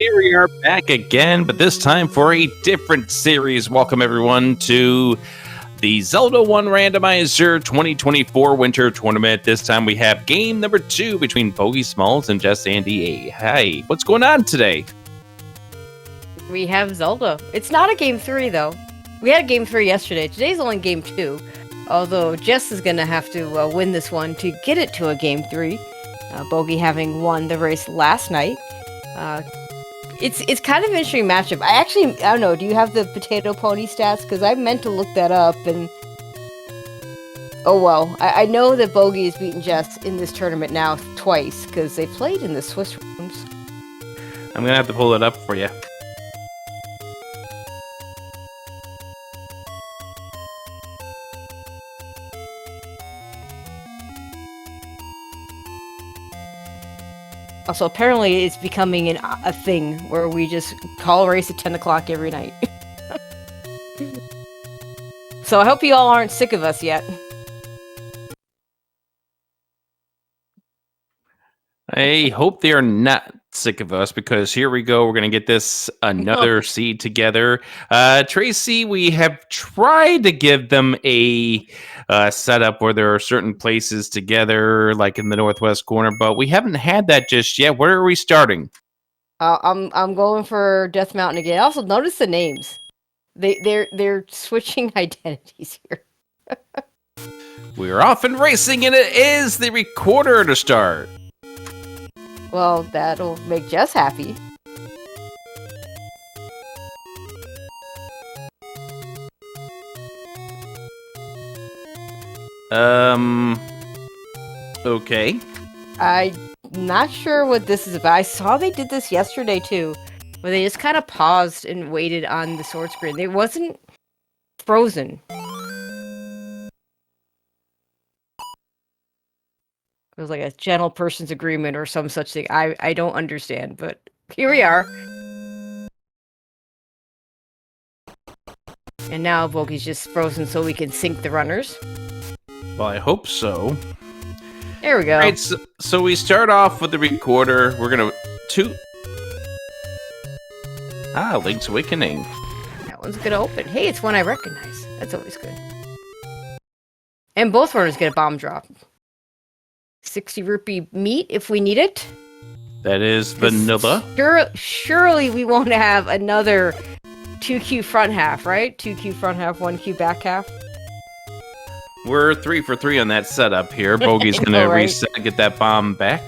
here we are back again, but this time for a different series. Welcome everyone to the Zelda 1 Randomizer 2024 Winter Tournament. This time we have game number 2 between Bogie Smalls and jessandy8. Hi, what's going on today? We have Zelda. It's not a game 3 though. We had a game 3 yesterday. Today's only game 2. Although Jess is going to have to win this one to get it to a game 3. Bogie having won the race last night. It's kind of an interesting matchup. I don't know, do you have the potato pony stats? Because I meant to look that up and... Oh well, I know that Bogie has beaten Jess in this tournament now twice, because they played in the Swiss rooms. I'm going to have to pull it up for you. Also, apparently it's becoming a thing where we just call a race at 10 o'clock every night. So I hope you all aren't sick of us yet. I hope they are not sick of us, because here we go. We're going to get this another seed together. Tracy, we have tried to give them a setup where there are certain places together, like in the northwest corner, but we haven't had that just yet. Where are we starting? I'm going for Death Mountain again. Also, notice the names. They're switching identities here. We're off and racing, and it is the recorder to start. Well, that'll make Jess happy. Okay. I'm not sure what this is about. I saw they did this yesterday too, where they just kind of paused and waited on the sword screen. It wasn't frozen. It was like a gentle person's agreement or some such thing. I don't understand, but here we are. And now Bogie's just frozen so we can sync the runners. Well, I hope so. There we go. All right, so we start off with the recorder. We're going to... Link's Awakening. That one's going to open. Hey, it's one I recognize. That's always good. And both runners get a bomb drop. 60 rupee meat if we need it. That is vanilla. Surely we won't have another 2Q front half, right? 2Q front half, 1Q back half. We're 3 for 3 on that setup here. Bogie's going to reset and get that bomb back.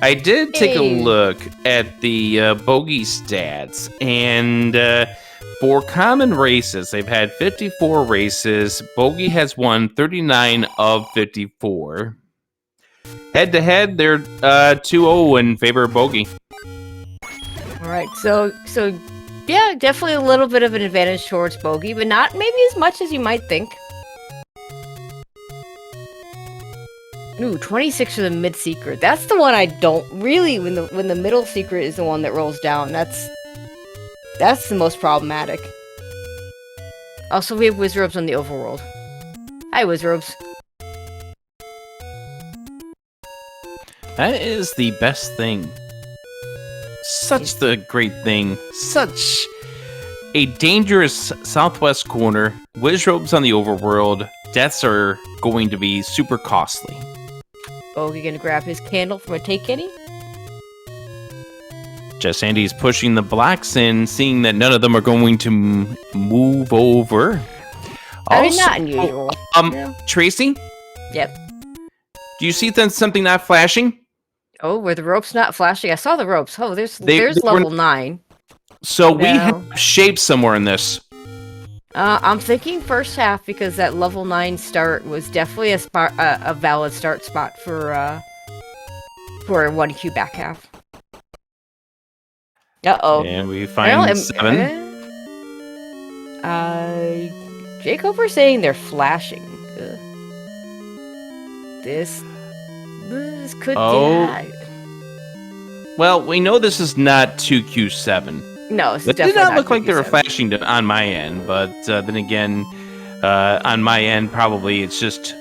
I did take a look at the Bogie stats, and for common races, they've had 54 races. Bogie has won 39 of 54. Head-to-head, they're 2-0 in favor of Bogie. All right, so yeah, definitely a little bit of an advantage towards Bogie, but not maybe as much as you might think. Ooh, 26 for the mid secret. That's the one I don't really. When the middle secret is the one that rolls down. That's the most problematic. Also, we have Wizrobes on the overworld. Hi, Wizrobes. That is the best thing. Such the great thing. Such a dangerous southwest corner. Wizrobes on the overworld. Deaths are going to be super costly. Bogie gonna grab his candle from a take any? jessandy's pushing the blacks in, seeing that none of them are going to move over. I mean, not unusual. Tracy? Yep. Do you see something not flashing? Oh, were the ropes not flashing? I saw the ropes. Oh, there's level 9. So we have shapes somewhere in this. I'm thinking first half, because that level 9 start was definitely a valid start spot for a 1Q back half. Uh-oh. And we find 7. Jacob was saying they're flashing. This could die. Well, we know this is not 2Q7. No, it's it definitely did not not look like they were 2Q7. flashing on my end, but then again, on my end, probably it's just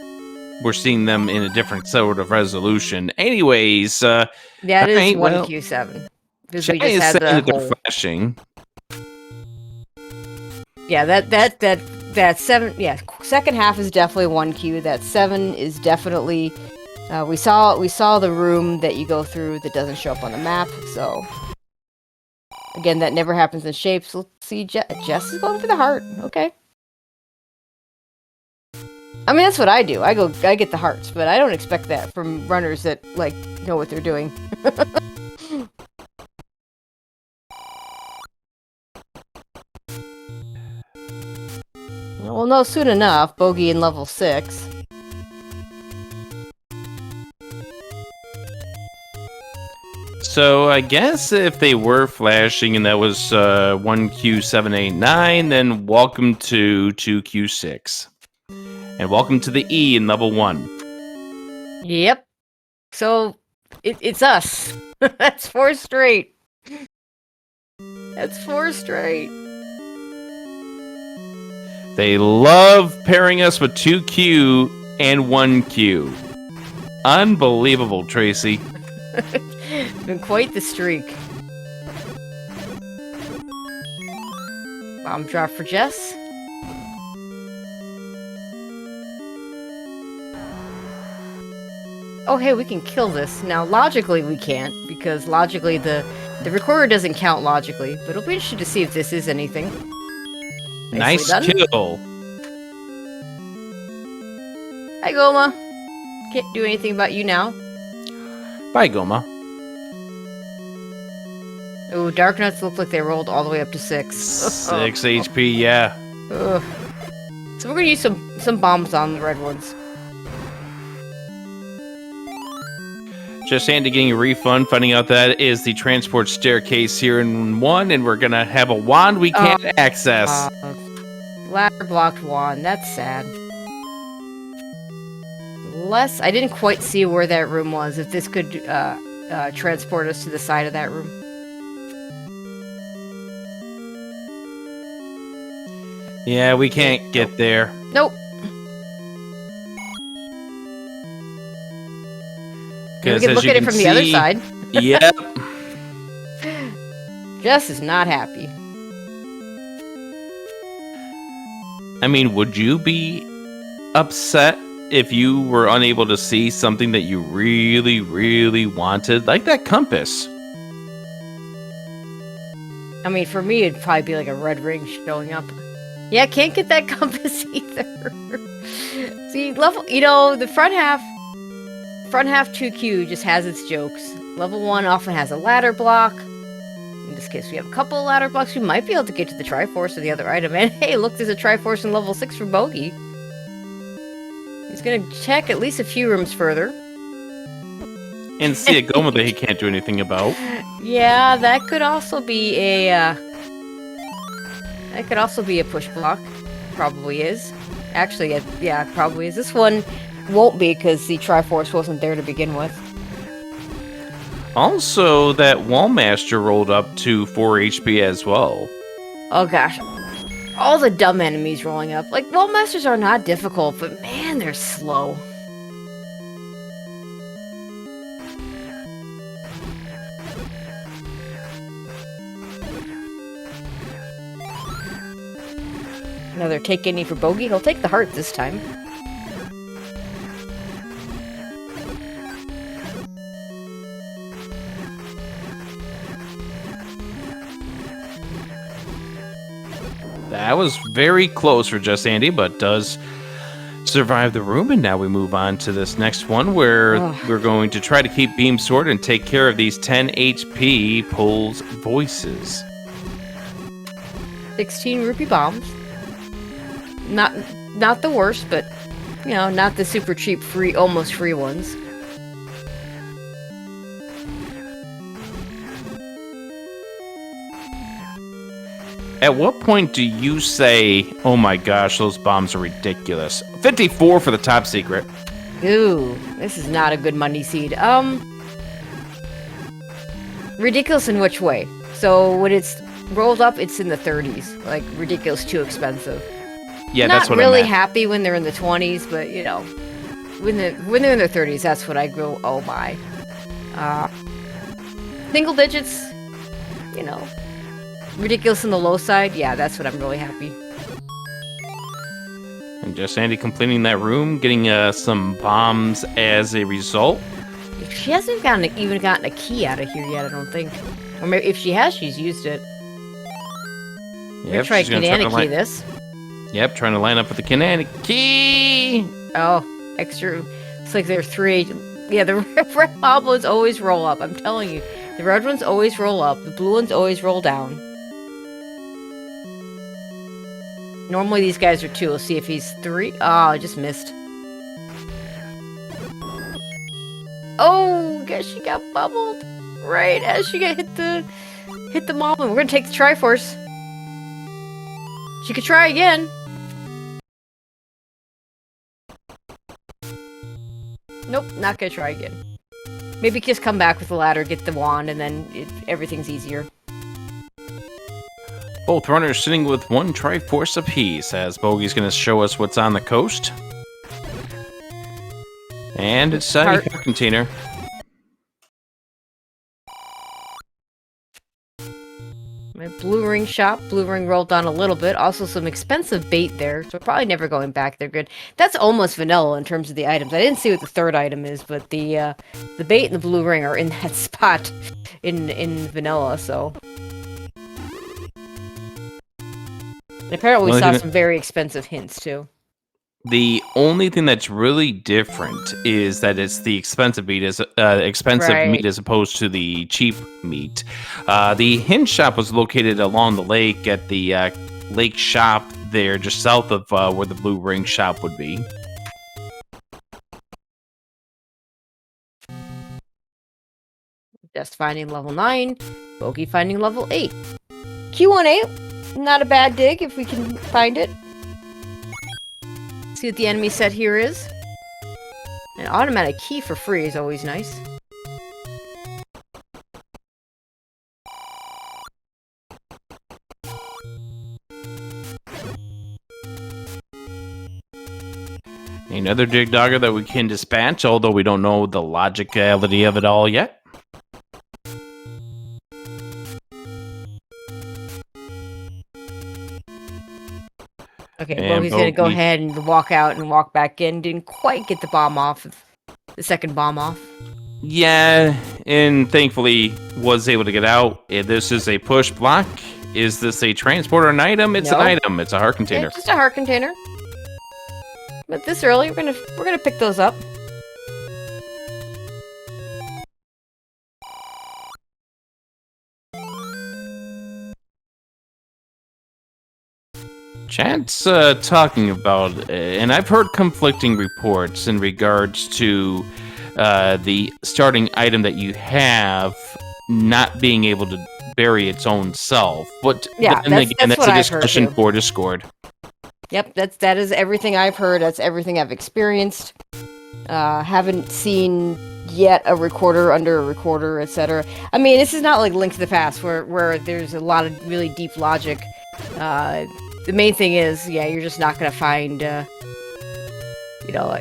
we're seeing them in a different sort of resolution. Anyways, Yeah, it is alright, well, 1Q7 because Shy we just is had saying the that they're whole. flashing. Yeah, that 7. Yeah, second half is definitely 1Q. That 7 is definitely. We saw the room that you go through that doesn't show up on the map. So again, that never happens in shapes. Let's see. Jess is going for the heart. Okay. I mean, that's what I do. I get the hearts, but I don't expect that from runners that like know what they're doing. We'll know soon enough. Bogie in level 6. So I guess if they were flashing and that was 1Q789, then welcome to 2Q6. And welcome to the E in level 1. Yep. So it's us. That's 4 straight. That's 4 straight. They love pairing us with 2Q and 1Q. Unbelievable, Tracy. It's been quite the streak. Bomb drop for Jess. Oh, hey, we can kill this. Now, logically, we can't, because logically, the recorder doesn't count logically, but it'll be interesting to see if this is anything. Nice kill. Hi, Goma. Can't do anything about you now. Bye, Goma. Oh, Dark Nuts look like they rolled all the way up to 6. 6 HP, yeah. Ugh. So we're gonna use some bombs on the red ones. Just Andy getting a refund, finding out that is the transport staircase here in 1, and we're gonna have a wand we can't access. Ladder blocked wand. That's sad. I didn't quite see where that room was. If this could transport us to the side of that room. Yeah, we can't get there. Nope. We can look at it from the other side. Yep. Jess is not happy. I mean, would you be upset if you were unable to see something that you really, really wanted? Like that compass. I mean, for me, it'd probably be like a red ring showing up. Yeah, can't get that compass either. See, the front half 2Q just has its jokes. Level 1 often has a ladder block. In this case, we have a couple of ladder blocks. We might be able to get to the Triforce or the other item. And hey, look, there's a Triforce in level 6 for Bogie. He's gonna check at least a few rooms further. And see a Goma that he can't do anything about. Yeah, that could also be a push block. Probably is. Actually, yeah, probably is. This one won't be because the Triforce wasn't there to begin with. Also, that Wallmaster rolled up to 4 HP as well. Oh gosh. All the dumb enemies rolling up. Like, Wallmasters are not difficult, but man, they're slow. Another take any for Bogie. He'll take the heart this time. That was very close for Just Andy, but does survive the room. And now we move on to this next one where we're going to try to keep Beam Sword and take care of these 10 HP Pulls Voices. 16 rupee bombs. Not the worst, but not the super cheap almost free ones. At what point do you say, oh my gosh, those bombs are ridiculous? 54 for the top secret. Ooh, this is not a good money seed. Ridiculous in which way? So when it's rolled up, it's in the 30s. Like, ridiculous, too expensive. Yeah, Not that's what really I meant. happy when they're in the 20s, but when they're in their 30s, that's when I go, oh my. Single digits, you know, ridiculous on the low side. Yeah, that's when I'm really happy. And just Andy completing that room, getting some bombs as a result. She hasn't even gotten a key out of here yet, I don't think. Or maybe if she has, she's used it. Yep, try key this. Yep, trying to line up with the kinetic key. Oh, extra. It's like there are 3. Yeah, the red moblins always roll up. I'm telling you, the red ones always roll up. The blue ones always roll down. Normally these guys are 2. We'll see if he's 3. Oh, I just missed. Oh, guess she got bubbled right as she got hit the moblin. We're gonna take the Triforce. She could try again. Nope, not gonna try again. Maybe just come back with the ladder, get the wand, and then everything's easier. Both runners sitting with 1 Triforce apiece, as Bogey's going to show us what's on the coast. And it's a heart container. My blue ring shop. Blue ring rolled down a little bit. Also some expensive bait there, so probably never going back there. Good. That's almost vanilla in terms of the items. I didn't see what the 3rd item is, but the bait and the blue ring are in that spot in vanilla. So. And apparently we saw some very expensive hints too. The only thing that's really different is that it's the expensive meat as meat as opposed to the cheap meat. The hint shop was located along the lake at the lake shop there, just south of where the blue ring shop would be. Just finding level 9, Bogie finding level 8. Q18. Not a bad dig if we can find it. See what the enemy set here is. An automatic key for free is always nice. Another dig dogger that we can dispatch, although we don't know the logicality of it all yet. Okay, Bogey's gonna go ahead and walk out and walk back in. Didn't quite get the bomb off, the second bomb off. Yeah, and thankfully was able to get out. This is a push block. Is this a transport or an item? It's an item. It's a heart container. Yeah, just a heart container. But this early, we're gonna pick those up. Chat's talking about, and I've heard conflicting reports in regards to the starting item that you have not being able to bury its own self. But yeah, that's a discussion for Discord. Yep, that is everything I've heard. That's everything I've experienced. Haven't seen yet a recorder under a recorder, etc. I mean, this is not like Link to the Past where there's a lot of really deep logic. The main thing is, yeah, you're just not gonna find, you know,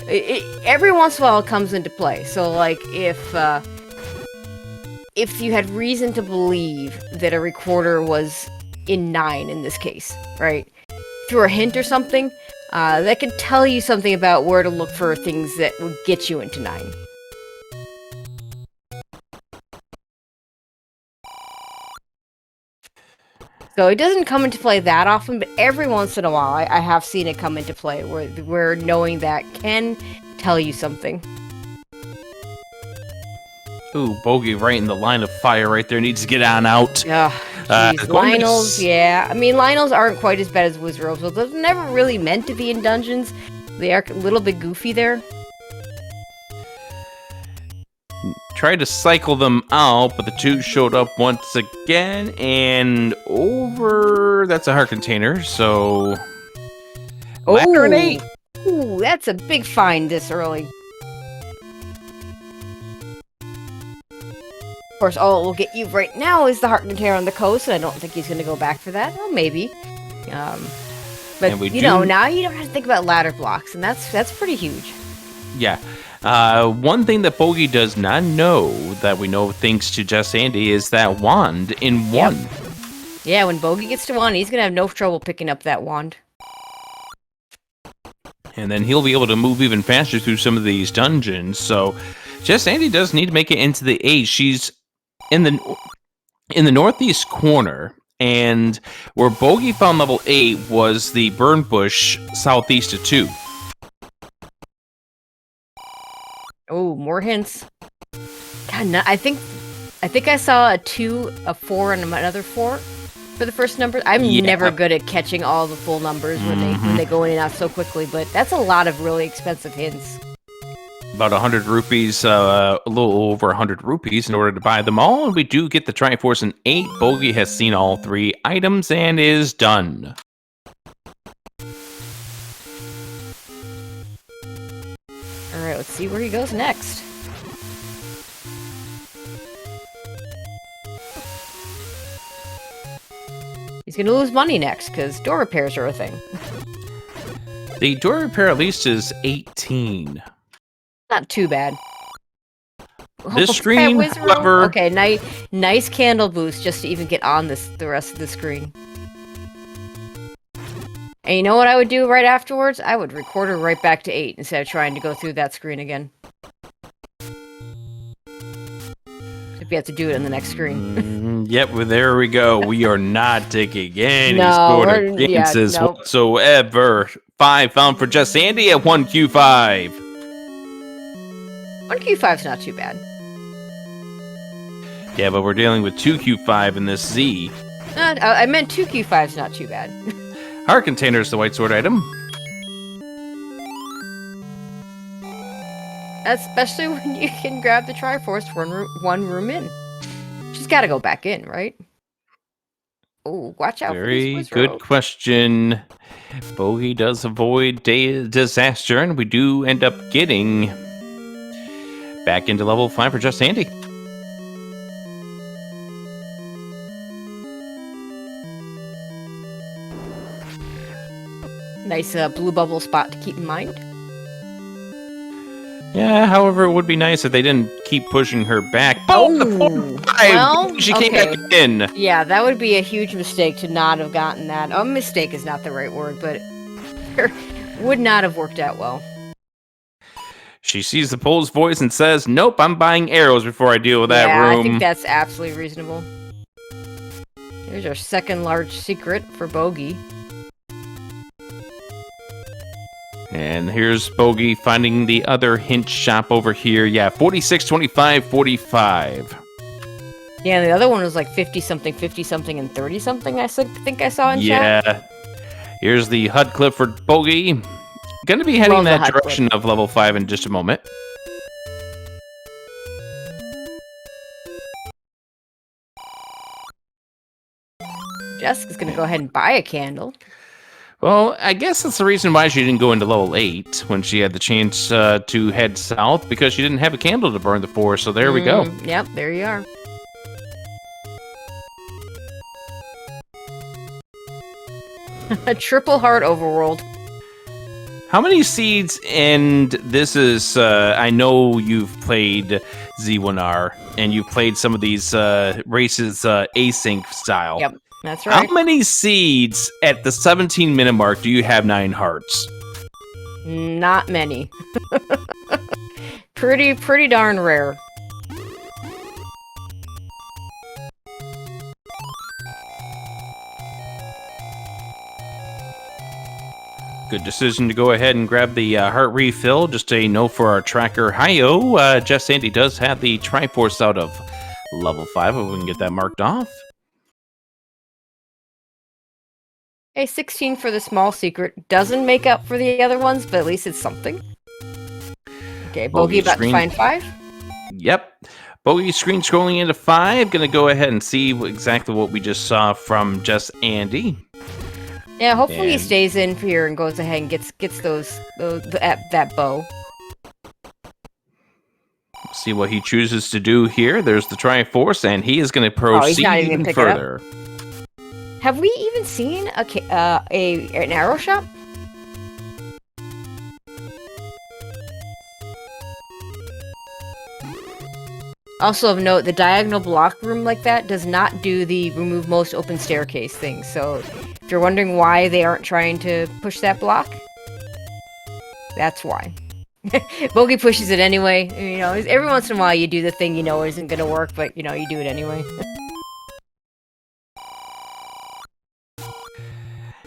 every once in a while it comes into play. So, like, if you had reason to believe that a recorder was in 9 in this case, right, through a hint or something, that could tell you something about where to look for things that would get you into 9. So it doesn't come into play that often, but every once in a while I have seen it come into play where knowing that can tell you something. Ooh, Bogie right in the line of fire right there. Needs to get on out. Yeah, Lionels, yeah. I mean, Lionels aren't quite as bad as Wizards, so they're never really meant to be in dungeons. They are a little bit goofy there. Tried to cycle them out, but the 2 showed up once again, and over... That's a heart container, so... Ladder and 8! Ooh, that's a big find this early. Of course, all it will get you right now is the heart container on the coast, and I don't think he's going to go back for that. Well, maybe. But, you know, now you don't have to think about ladder blocks, and that's pretty huge. Yeah. One thing that Bogie does not know that we know thanks to Just Andy is that wand in Yep. 1. Yeah, when Bogie gets to 1, he's gonna have no trouble picking up that wand. And then he'll be able to move even faster through some of these dungeons. So Just Andy does need to make it into the 8. She's in the northeast corner, and where Bogie found level 8 was the burn bush southeast of 2. Oh, more hints. God, no, I think I saw a 2, a 4, and another 4 for the first number. I'm never good at catching all the full numbers when they go in and out so quickly, but that's a lot of really expensive hints. About 100 rupees, a little over 100 rupees in order to buy them all, and we do get the Triforce in 8. Bogie has seen all 3 items and is done. Alright, let's see where he goes next. He's gonna lose money next, because door repairs are a thing. The door repair at least is 18. Not too bad. This screen, however... Okay, nice candle boost just to even get on the rest of the screen. And you know what I would do right afterwards? I would record her right back to 8 instead of trying to go through that screen again. If you have to do it in the next screen. Yep, well, there we go. We are not taking any No, sort of chances whatsoever. 5 found for Just Andy at 1Q5. 1Q5's not too bad. Yeah, but we're dealing with 2Q5 in this Z. I meant 2Q5's not too bad. Heart container is the white sword item. Especially when you can grab the Triforce one room in. She's got to go back in, right? Oh, watch out. Very good question. Bogie does avoid disaster, and we do end up getting back into level 5 for Just Andy. Nice blue bubble spot to keep in mind. Yeah, however, it would be nice if they didn't keep pushing her back. Well, she came back in. Yeah, that would be a huge mistake to not have gotten that. Oh, mistake is not the right word, but it would not have worked out well. She sees the Pole's voice and says, "Nope, I'm buying arrows before I deal with that room." I think that's absolutely reasonable. Here's our second large secret for Bogie. And here's Bogie finding the other hint shop over here. Yeah, 46, 25, 45. Yeah, and the other one was like 50-something, 50-something, and 30-something, I think I saw in chat. Yeah. Here's the HUD clip for Bogie. Gonna be heading in that direction of level 5 in just a moment. Jessica's gonna go ahead and buy a candle. Well, I guess that's the reason why she didn't go into level 8 when she had the chance to head south, because she didn't have a candle to burn the forest, so there we go. Yep, there you are. A triple heart overworld. How many seeds, and this is, I know you've played Z1R, and you've played some of these races async style. Yep, that's right. How many seeds at the 17-minute mark do you have 9 hearts? Not many. Pretty darn rare. Good decision to go ahead and grab the heart refill. Just a note for our tracker. Hi-yo, Just Andy does have the Triforce out of level 5, if we can get that marked off. A 16 for the small secret. Doesn't make up for the other ones, but at least it's something. Okay, Bogie about to find 5. Yep. Bogie screen scrolling into 5. Gonna go ahead and see exactly what we just saw from Just Andy. Yeah, hopefully he stays in here and goes ahead and gets that bow. See what he chooses to do here. There's the Triforce, and he is going to proceed even further. Have we even seen an arrow shop? Also of note, the diagonal block room like that does not do the remove most open staircase thing. So if you're wondering why they aren't trying to push that block, that's why. Bogie pushes it anyway. You know, every once in a while you do the thing you know isn't going to work, but you know, you do it anyway.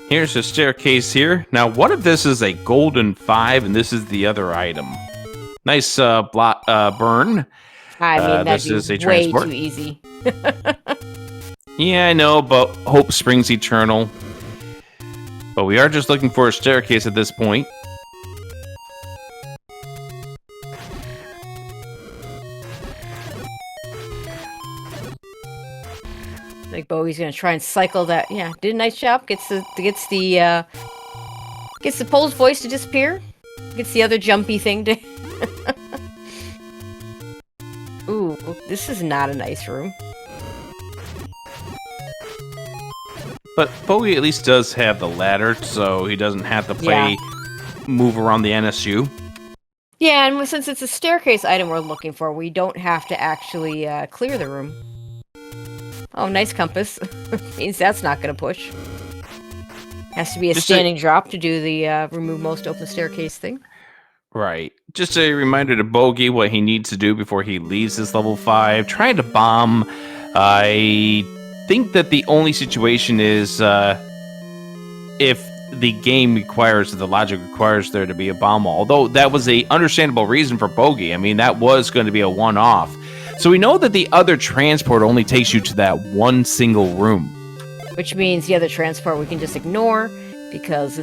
Here's a staircase here. Now, what if this is a golden 5 and this is the other item? Nice burn. I mean, this that'd is a be way transport. too easy. Yeah, I know, but hope springs eternal. But we are just looking for a staircase at this point. Like Bogie's gonna try and cycle that. Yeah, did a nice job. Gets the Pole's voice to disappear. Gets the other jumpy thing to. Ooh, this is not a nice room. But Bogie at least does have the ladder, so he doesn't have to move around the NSU. Yeah, and since it's a staircase item we're looking for, we don't have to actually clear the room. Oh, nice compass. Means that's not going to push. Has to be a standing drop to do the remove most open staircase thing. Right. Just a reminder to Bogie what he needs to do before he leaves this level 5. Trying to bomb. I think that the only situation is if the game requires, the logic requires there to be a bomb wall. Although that was a understandable reason for Bogie. I mean, that was going to be a one-off. So we know that the other transport only takes you to that one single room. Which means the other transport we can just ignore because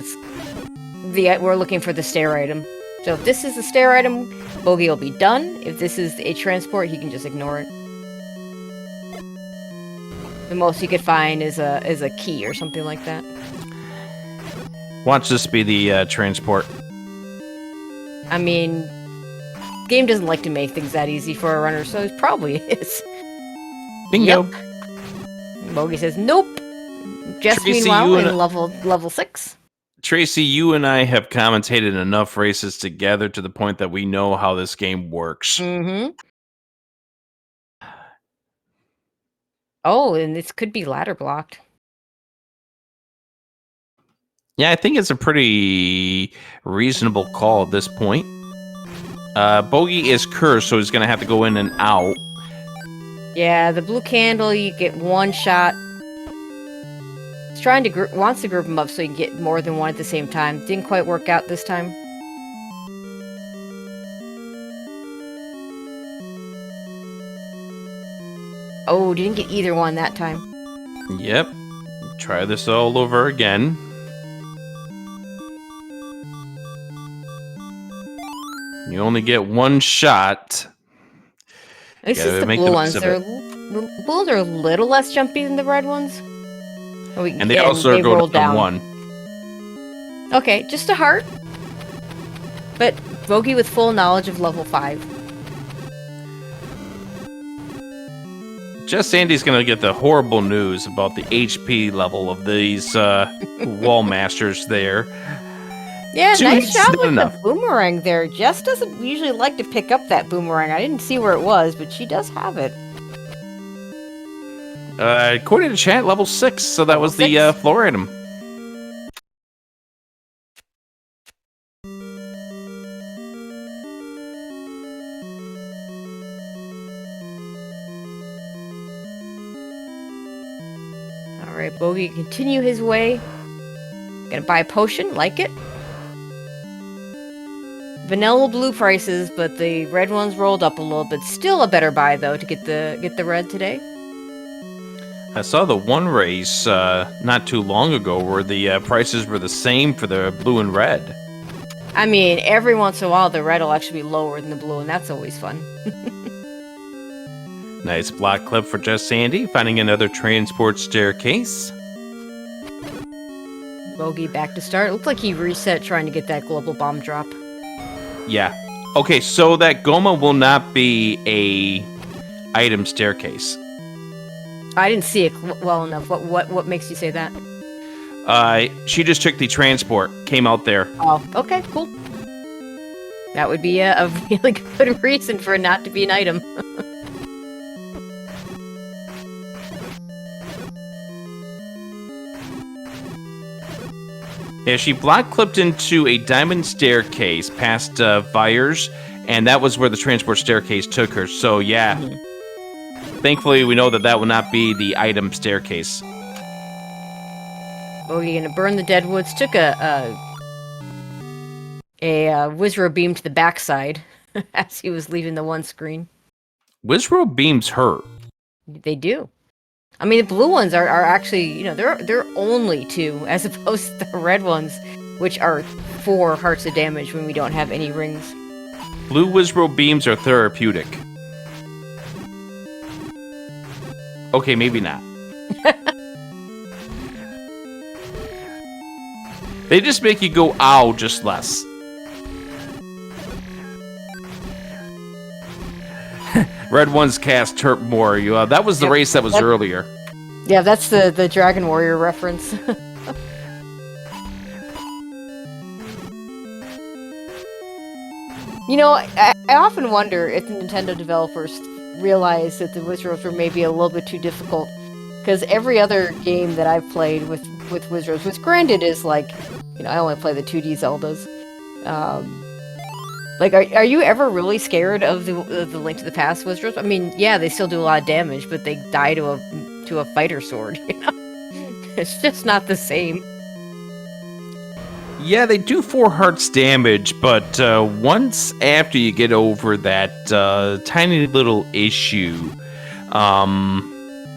we're looking for the stair item. So if this is the stair item, Bogie will be done. If this is a transport, he can just ignore it. The most he could find is a key or something like that. Watch this be the transport. I mean, game doesn't like to make things that easy for a runner, so it probably is. Bingo. Yep. Bogie says nope. Just Tracy, meanwhile in level 6. Tracy, you and I have commentated enough races together to the point that we know how this game works. Mm-hmm. Oh, and this could be ladder blocked. Yeah, I think it's a pretty reasonable call at this point. Bogie is cursed, so he's going to have to go in and out. Yeah, the blue candle, you get one shot. He's trying to wants to group them up so you can get more than one at the same time. Didn't quite work out this time. Oh, didn't get either one that time. Yep. Try this all over again. You only get one shot. At least it's the blue ones. The blues are a little less jumpy than the red ones. And they also go down one. Okay, just a heart. But Bogie with full knowledge of level 5. Jessandy's going to get the horrible news about the HP level of these wall masters there. Yeah, nice job with the boomerang there. Jess doesn't usually like to pick up that boomerang. I didn't see where it was, but she does have it. According to chat, level 6, so that was the floor item. Alright, Bogie, continue his way. Gonna buy a potion, like it. Vanilla blue prices, but the red ones rolled up a little bit. Still a better buy though to get the red today. I saw the one race not too long ago where the prices were the same for the blue and red. I mean, every once in a while the red will actually be lower than the blue, and that's always fun. Nice block clip for Jessandy, finding another transport staircase. Bogie back to start. It looked like he reset trying to get that global bomb drop. Yeah. Okay, so that Goma will not be a item staircase. I didn't see it well enough. What makes you say that? She just took the transport, came out there. Oh, okay, cool. That would be a really good reason for it not to be an item. Yeah, she block clipped into a diamond staircase past Vyers, and that was where the transport staircase took her. So, yeah. Thankfully, we know that will not be the item staircase. Bogie gonna burn the deadwoods. Took a Wizro beam to the backside as he was leaving the one screen. Wizro beams hurt. They do. I mean, the blue ones are actually, you know, they're only 2, as opposed to the red ones, which are 4 hearts of damage when we don't have any rings. Blue Wizro beams are therapeutic. Okay, maybe not. They just make you go, ow, just less. Red ones cast Turp more. That was the race that was earlier. Yeah, that's the Dragon Warrior reference. You know, I often wonder if the Nintendo developers realized that the Wizros were maybe a little bit too difficult. Because every other game that I've played with Wizros, which granted is like, you know, I only play the 2D Zeldas. Like, are you ever really scared of the Link to the Past Wizards? I mean, yeah, they still do a lot of damage, but they die to a fighter sword, you know? It's just not the same. Yeah, they do 4 hearts damage, but once after you get over that tiny little issue,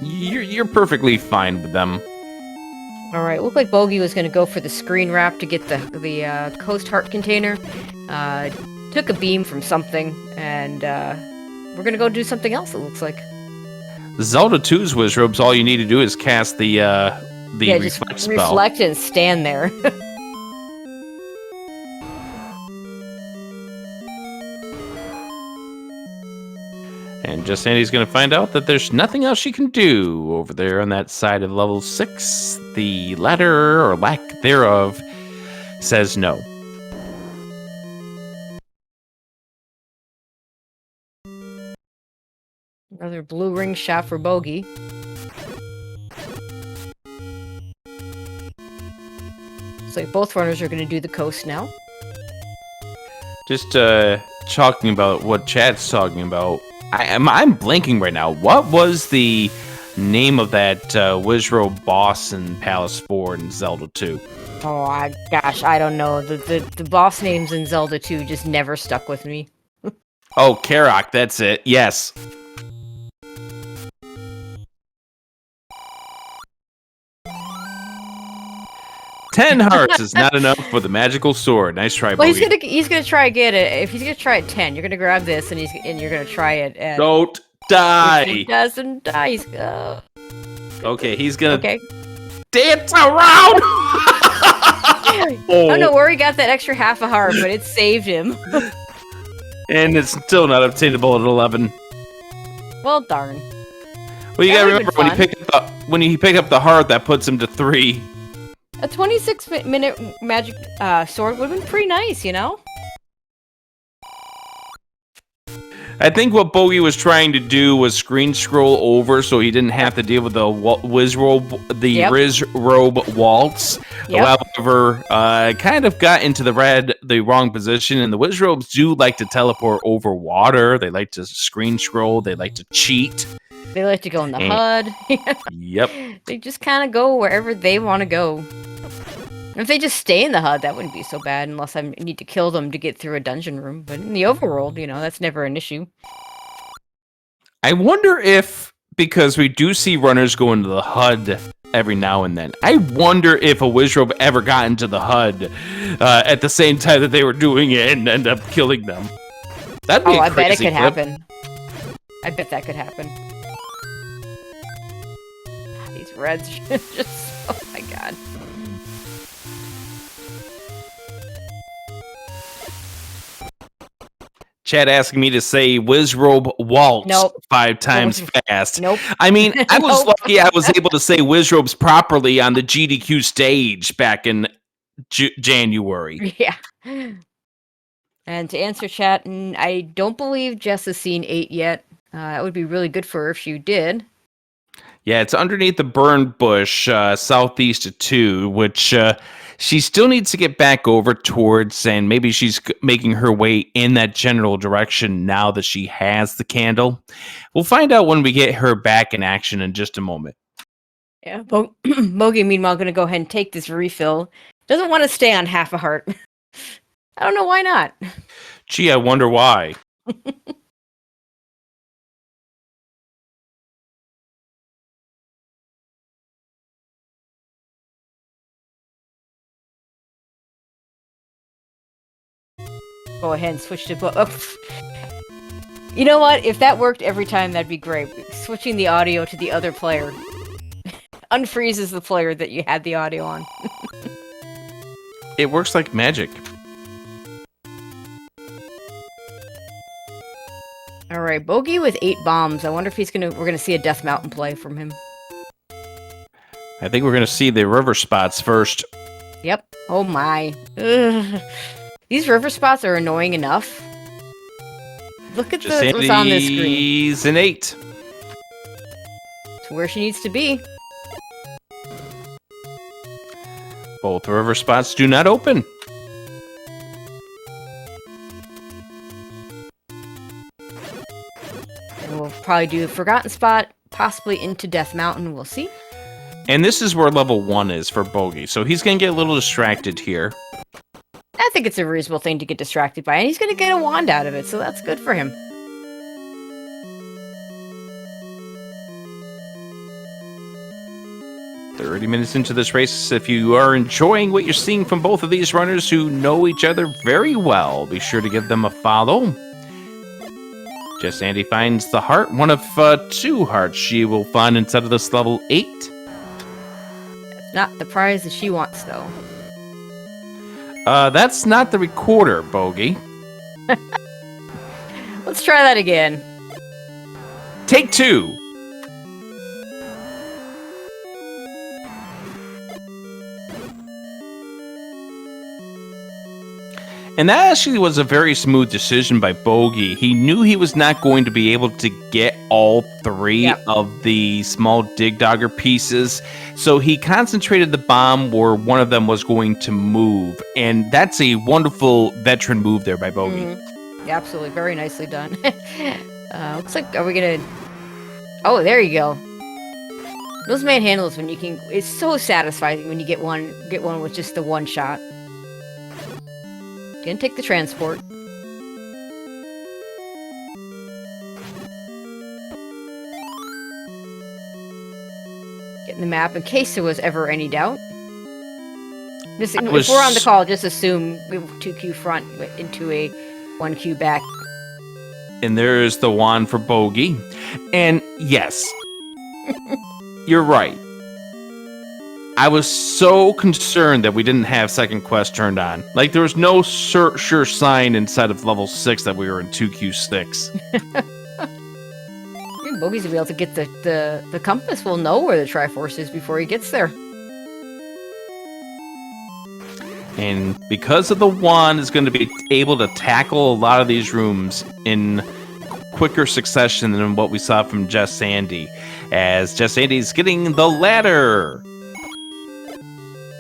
you're perfectly fine with them. Alright, looked like Bogie was going to go for the screen wrap to get the Coast Heart container. Took a beam from something, and we're gonna go do something else, it looks like. Zelda 2's Wizrobes, all you need to do is cast the reflect spell. Reflect and stand there. And jessandy8's gonna find out that there's nothing else she can do over there on that side of level 6. The ladder, or lack thereof, says no. Another blue ring shot for Bogie. Looks like both runners are going to do the coast now. Just talking about what Chad's talking about. I'm blanking right now. What was the name of that Wizro boss in Palace 4 and Zelda 2? Oh, gosh, I don't know. The boss names in Zelda 2 just never stuck with me. Oh, Karok, that's it. Yes. Ten hearts is not enough for the magical sword. Nice try, Well, Bogie. he's gonna try get it. If he's gonna try at 10, you're gonna grab this and you're gonna try it. And don't die. If he doesn't die, he's okay. He's gonna dance I around. don't know where he got that extra half a heart, but it saved him. And it's still not obtainable at 11. Well, darn. Well, you gotta remember when he pick up the heart, that puts him to 3. A 26-minute magic sword would have been pretty nice, you know? I think what Bogie was trying to do was screen scroll over so he didn't have to deal with the Wizrobe waltz. Yep. However, kind of got into the wrong position, and the Wizrobes do like to teleport over water. They like to screen scroll. They like to cheat. They like to go in the HUD. Yep. They just kind of go wherever they want to go. And if they just stay in the HUD, that wouldn't be so bad, unless I need to kill them to get through a dungeon room. But in the overworld, you know, that's never an issue. I wonder if, because we do see runners go into the HUD every now and then, I wonder if a Wizrobe ever got into the HUD at the same time that they were doing it and end up killing them. That'd be I bet it could clip. happen. I bet that could happen. These reds just, oh my god. Chad asking me to say Wizrobe waltz 5 times fast. Nope. I mean, I was lucky I was able to say Wizrobes properly on the GDQ stage back in January. Yeah. And to answer chat, I don't believe Jess has seen 8 yet. That would be really good for her if she did. Yeah, it's underneath the burn bush, southeast of 2, which she still needs to get back over towards, and maybe she's making her way in that general direction now that she has the candle. We'll find out when we get her back in action in just a moment. Yeah, Bogie, meanwhile, going to go ahead and take this refill. Doesn't want to stay on half a heart. I don't know why not. Gee, I wonder why. Go ahead and switch to... You know what? If that worked every time, that'd be great. Switching the audio to the other player unfreezes the player that you had the audio on. It works like magic. All right, Bogie with 8 bombs. I wonder if we're gonna see a Death Mountain play from him. I think we're gonna see the river spots first. Yep. Oh my. Ugh. These river spots are annoying enough. Look at what's on this screen. She's an 8. It's where she needs to be. Both river spots do not open. And we'll probably do a Forgotten Spot, possibly into Death Mountain. We'll see. And this is where level 1 is for Bogie, so he's going to get a little distracted here. I think it's a reasonable thing to get distracted by, and he's going to get a wand out of it, so that's good for him. "30 minutes into this race. If you are enjoying what you're seeing from both of these runners who know each other very well, be sure to give them a follow." jessandy finds the heart, one of 2 hearts she will find inside of this level 8. That's not the prize that she wants, though. That's not the recorder, Bogie. Let's try that again. Take 2. And that actually was a very smooth decision by Bogie. He knew he was not going to be able to get all 3 of the small dig dogger pieces, so he concentrated the bomb where one of them was going to move, and that's a wonderful veteran move there by Bogie. Mm-hmm. Yeah, absolutely, very nicely done. Looks like, are we gonna... Oh, there you go. Those manhandles, when you can... It's so satisfying when you get one with just the one shot. Gonna take the transport. Getting the map in case there was ever any doubt. Just, if we're on the call, just assume we have 2Q front into a 1Q back. And there's the wand for Bogie. And yes, you're right. I was so concerned that we didn't have second quest turned on. Like, there was no sure sign inside of level 6 that we were in 2Q6. Bogie's will be able to get the compass. Will know where the Triforce is before he gets there. And because of the wand, is going to be able to tackle a lot of these rooms in quicker succession than what we saw from jessandy. As jessandy's getting the ladder.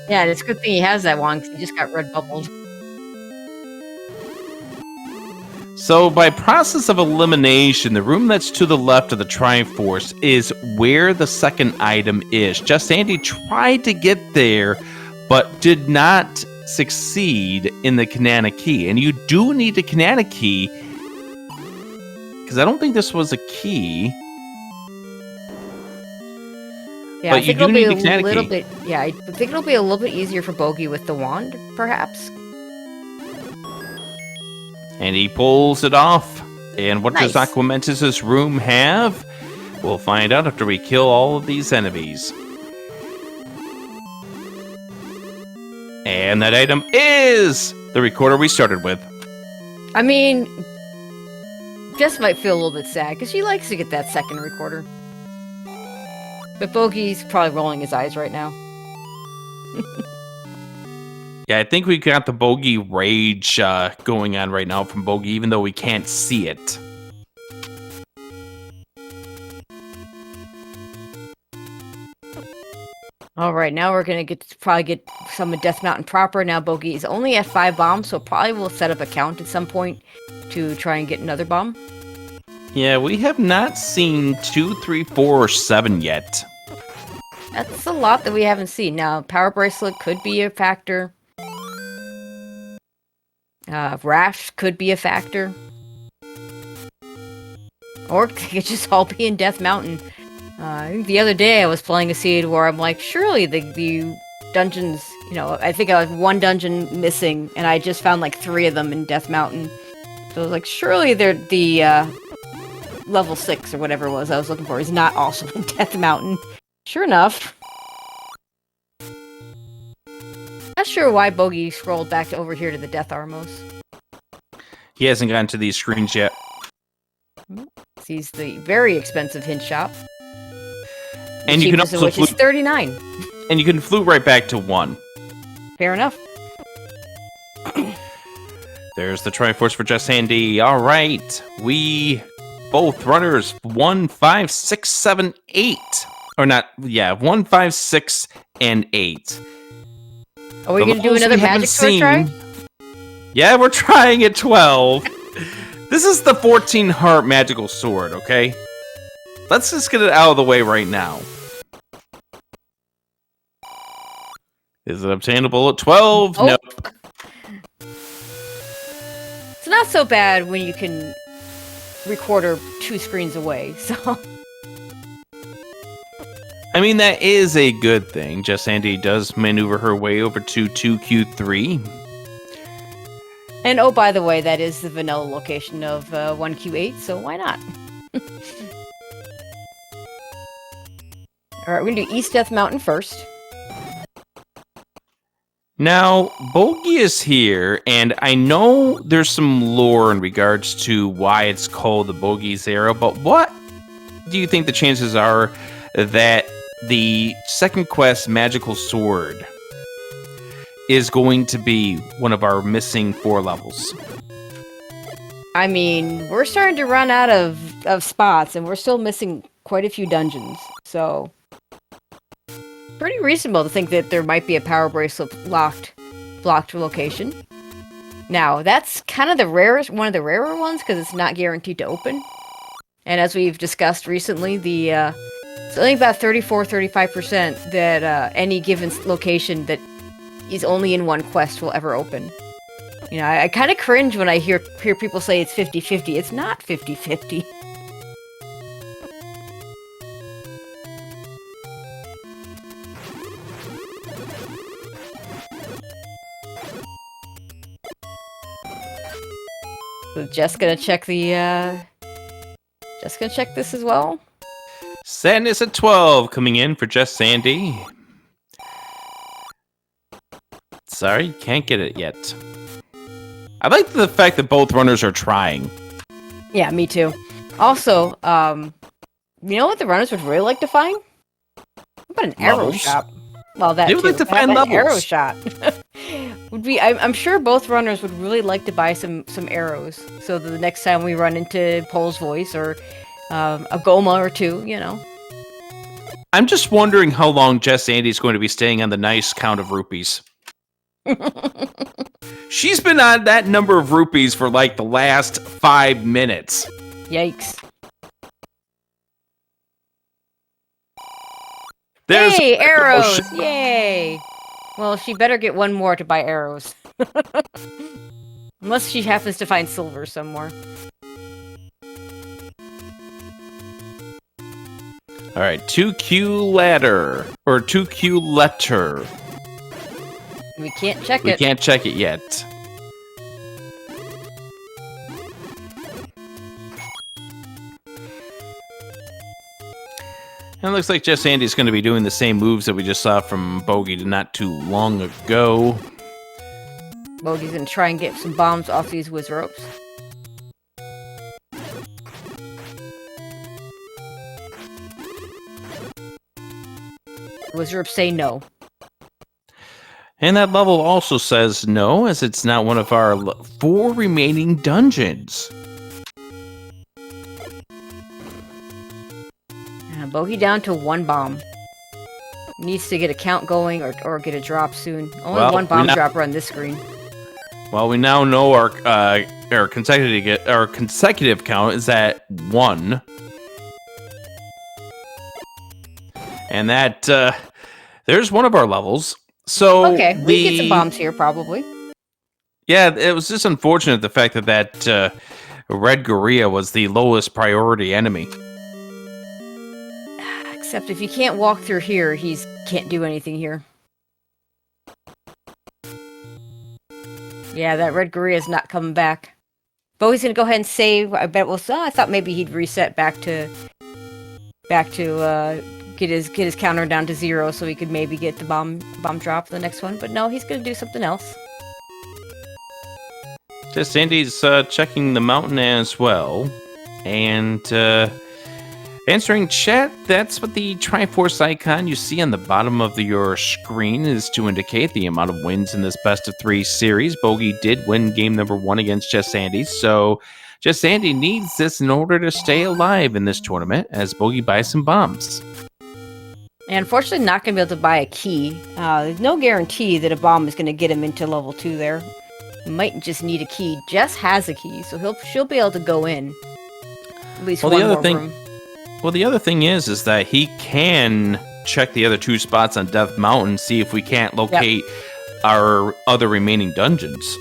Yeah, and it's a good thing he has that wand because he just got red bubbled. So by process of elimination, the room that's to the left of the Triforce is where the second item is. jessandy tried to get there, but did not succeed in the Kanana key. And you do need the Kanana key, because I don't think this was a key. Yeah, but I think you do need the Kanana Kanana key. Bit, yeah, I think it'll be a little bit easier for Bogie with the wand, perhaps. And he pulls it off. And what Nice. does Aquamentus' room have? We'll find out after we kill all of these enemies. And that item is the recorder we started with. I mean, Jess might feel a little bit sad because she likes to get that second recorder. But Bogie's probably rolling his eyes right now. Yeah, I think we got the Bogie rage going on right now from Bogie, even though we can't see it. All right, now we're gonna probably get some of Death Mountain proper. Now Bogie is only at 5 bombs, so probably we'll set up a count at some point to try and get another bomb. Yeah, we have not seen 2, 3, 4, or 7 yet. That's a lot that we haven't seen. Now, Power Bracelet could be a factor. Raft could be a factor. Or it could just all be in Death Mountain. I think the other day I was playing a seed where I'm like, surely the dungeons, you know, I think I was 1 dungeon missing, and I just found like 3 of them in Death Mountain. So I was like, surely they're the level 6 or whatever it was I was looking for is not also in Death Mountain. Sure enough. Not sure why Bogie scrolled back over here to the Death Armos. He hasn't gotten to these screens yet. Sees the very expensive hint shop. And you can also which is 39. And you can flute right back to 1. Fair enough. There's the Triforce for Just Handy. All right, we both runners 1, 5, 6, 7, 8. Or not? Yeah, 1, 5, 6, and 8. Are we going to do another magic sword try? Yeah, we're trying at 12. This is the 14 heart magical sword, okay? Let's just get it out of the way right now. Is it obtainable at 12? Oh. No. It's not so bad when you can record her 2 screens away, so... I mean, that is a good thing. Just Sandy does maneuver her way over to 2Q3. And oh, by the way, that is the vanilla location of 1Q8, so why not? Alright, we're gonna do East Death Mountain first. Now, Bogie is here, and I know there's some lore in regards to why it's called the Bogie's Arrow, but what do you think the chances are that the second quest, Magical Sword, is going to be one of our missing 4 levels? I mean, we're starting to run out of spots, and we're still missing quite a few dungeons, so... Pretty reasonable to think that there might be a Power Bracelet blocked location. Now, that's kind of one of the rarer ones, because it's not guaranteed to open. And as we've discussed recently, it's only about 34-35% that any given location that is only in 1 quest will ever open. You know, I kind of cringe when I hear people say it's 50-50. It's not 50-50. So just gonna check just gonna check this as well. Sadness at 12 coming in for Just Sandy. Sorry, can't get it yet. I like the fact that both runners are trying. Yeah, me too. Also, you know what the runners would really like to find? What about an arrow shop? Well, that they would too. like to find levels. Arrow shot would be. I'm sure both runners would really like to buy some arrows, so that the next time we run into Pole's Voice or a Goma or 2, you know. I'm just wondering how long Jess Andy's going to be staying on the nice count of rupees. She's been on that number of rupees for like the last 5 minutes. Yikes. There's hey, arrows! Yay! Well, she better get 1 more to buy arrows. Unless she happens to find silver somewhere. Alright, 2Q ladder. Or 2Q letter. We can't check it. We can't check it yet. And it looks like Jess Andy's going to be doing the same moves that we just saw from Bogie not too long ago. Bogie's going to try and get some bombs off these whiz ropes. Whiz ropes say no. And that level also says no, as it's not one of our 4 remaining dungeons. Bogie down to 1 bomb. Needs to get a count going or get a drop soon. Only Well, one bomb dropper on this screen. Well, we now know our consecutive count is at 1. And that there's one of our levels. So okay, we get some bombs here probably. Yeah, it was just unfortunate the fact that red gorilla was the lowest priority enemy. Except if you can't walk through here, he can't do anything here. Yeah, that red gorilla's not coming back. Bogie's gonna go ahead and save. I bet I thought maybe he'd reset back to get his counter down to 0 so he could maybe get the bomb drop for the next one. But no, he's gonna do something else. Sandy's checking the mountain as well, and answering chat. That's what the Triforce icon you see on the bottom of your screen is to indicate the amount of wins in this best of 3 series. Bogie did win game number 1 against jessandy, so jessandy needs this in order to stay alive in this tournament as Bogie buys some bombs. And unfortunately, not going to be able to buy a key. There's no guarantee that a bomb is going to get him into level 2 there. Might just need a key. Jess has a key, so she'll be able to go in. At least one more room. Well, the other thing is that he can check the other 2 spots on Death Mountain, see if we can't locate our other remaining dungeons.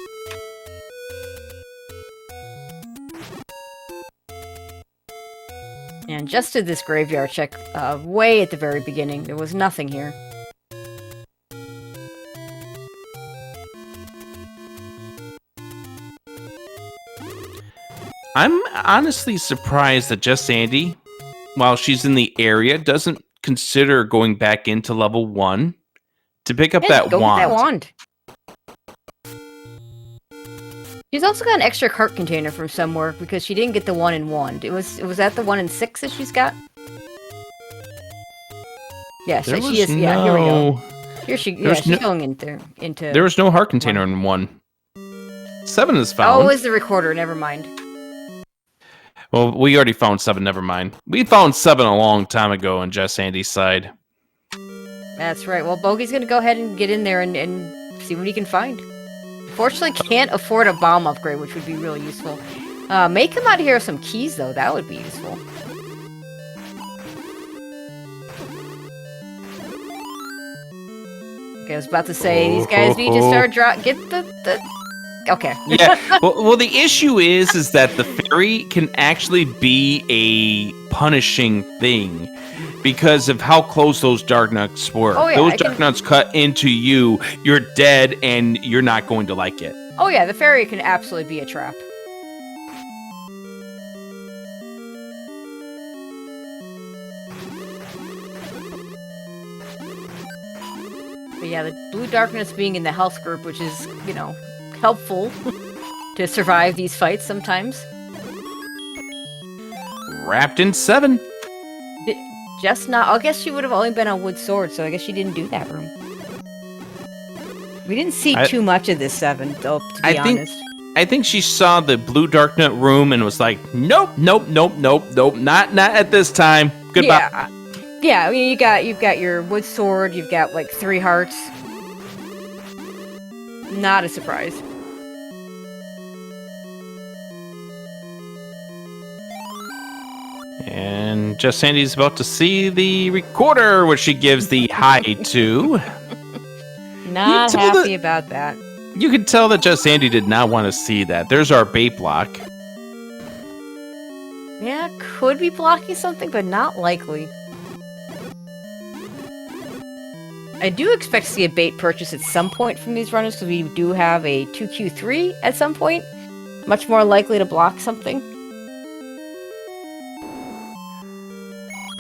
And just did this graveyard check way at the very beginning. There was nothing here. I'm honestly surprised that jessandy, while she's in the area, doesn't consider going back into level 1 to pick up that wand. Get that wand. She's also got an extra cart container from somewhere because she didn't get the 1 in wand. Was that the 1 in 6 that she's got? Yeah, she is. Yeah, here we go. Here she's going into. There was no heart container in 1. 7 is found. Oh, it was the recorder. Never mind. Well, we already found 7, never mind. We found 7 a long time ago on jessandy's side. That's right. Well, Bogie's going to go ahead and get in there and see what he can find. Fortunately, can't afford a bomb upgrade, which would be really useful. May come out here with some keys, though. That would be useful. Okay, I was about to say, these guys need to start get the... Okay. Yeah. Well, the issue is that the fairy can actually be a punishing thing because of how close those dark nuts were. Oh, yeah, those dark nuts cut into you, you're dead, and you're not going to like it. Oh yeah, the fairy can absolutely be a trap. But yeah, the blue darkness being in the health group, which is, helpful to survive these fights sometimes. Wrapped in 7. Just not. I guess she would have only been on wood sword, so I guess she didn't do that room. We didn't see too much of this 7, though, to be honest. I think she saw the blue dark nut room and was like, nope, not at this time. Goodbye. Yeah. I mean, you've got your wood sword. You've got like 3 hearts. Not a surprise. And jessandy's about to see the recorder, which she gives the hi to. Not happy about that. You could tell that jessandy did not want to see that. There's our bait block. Yeah, could be blocking something, but not likely. I do expect to see a bait purchase at some point from these runners, because we do have a 2Q3 at some point. Much more likely to block something.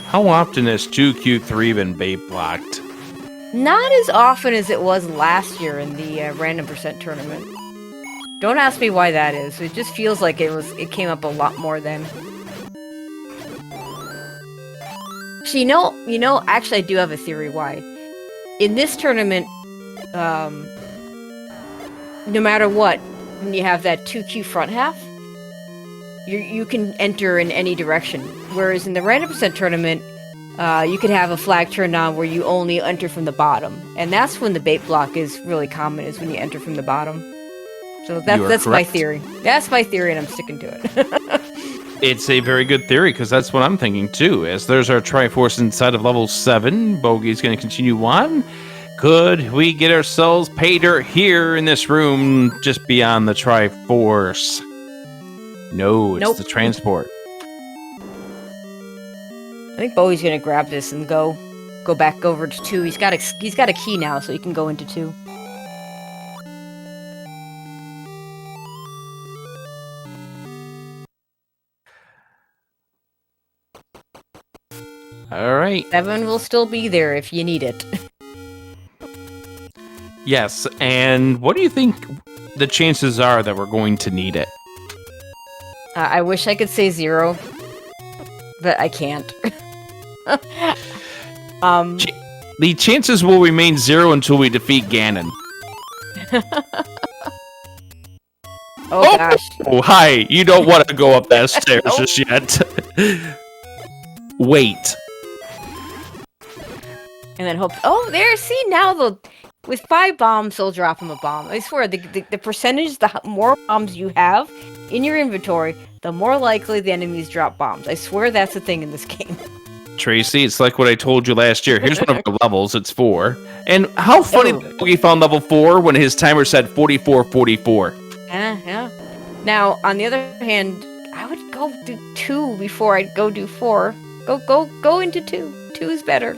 How often has 2Q3 been bait blocked? Not as often as it was last year in the random percent tournament. Don't ask me why that is. It just feels like it came up a lot more then. Actually, actually I do have a theory why. In this tournament, no matter what, when you have that 2Q front half, you can enter in any direction. Whereas in the random percent tournament, you could have a flag turned on where you only enter from the bottom, and that's when the bait block is really common. Is when you enter from the bottom. So that's my theory. That's my theory, and I'm sticking to it. It's a very good theory, because that's what I'm thinking, too. As there's our Triforce inside of level 7, Bogey's going to continue on. Could we get ourselves pay dirt here in this room, just beyond the Triforce? No, it's the transport. I think Bowie's going to grab this and go back over to 2. He's got a key now, so he can go into 2. All right. 7 will still be there if you need it. Yes, and what do you think the chances are that we're going to need it? I wish I could say 0, but I can't. The chances will remain 0 until we defeat Ganon. Oh gosh. Oh, hi. You don't want to go up that stairs just yet. Wait. And then hope. Oh, there. See, now with 5 bombs, they'll drop him a bomb. I swear, the percentage, the more bombs you have in your inventory, the more likely the enemies drop bombs. I swear that's the thing in this game. Tracy, it's like what I told you last year. Here's one of our levels. It's 4. And how funny that Bogie found level 4 when his timer said 44:44. Yeah. Now, on the other hand, I would go do 2 before I'd go do 4. Go into 2. 2 is better.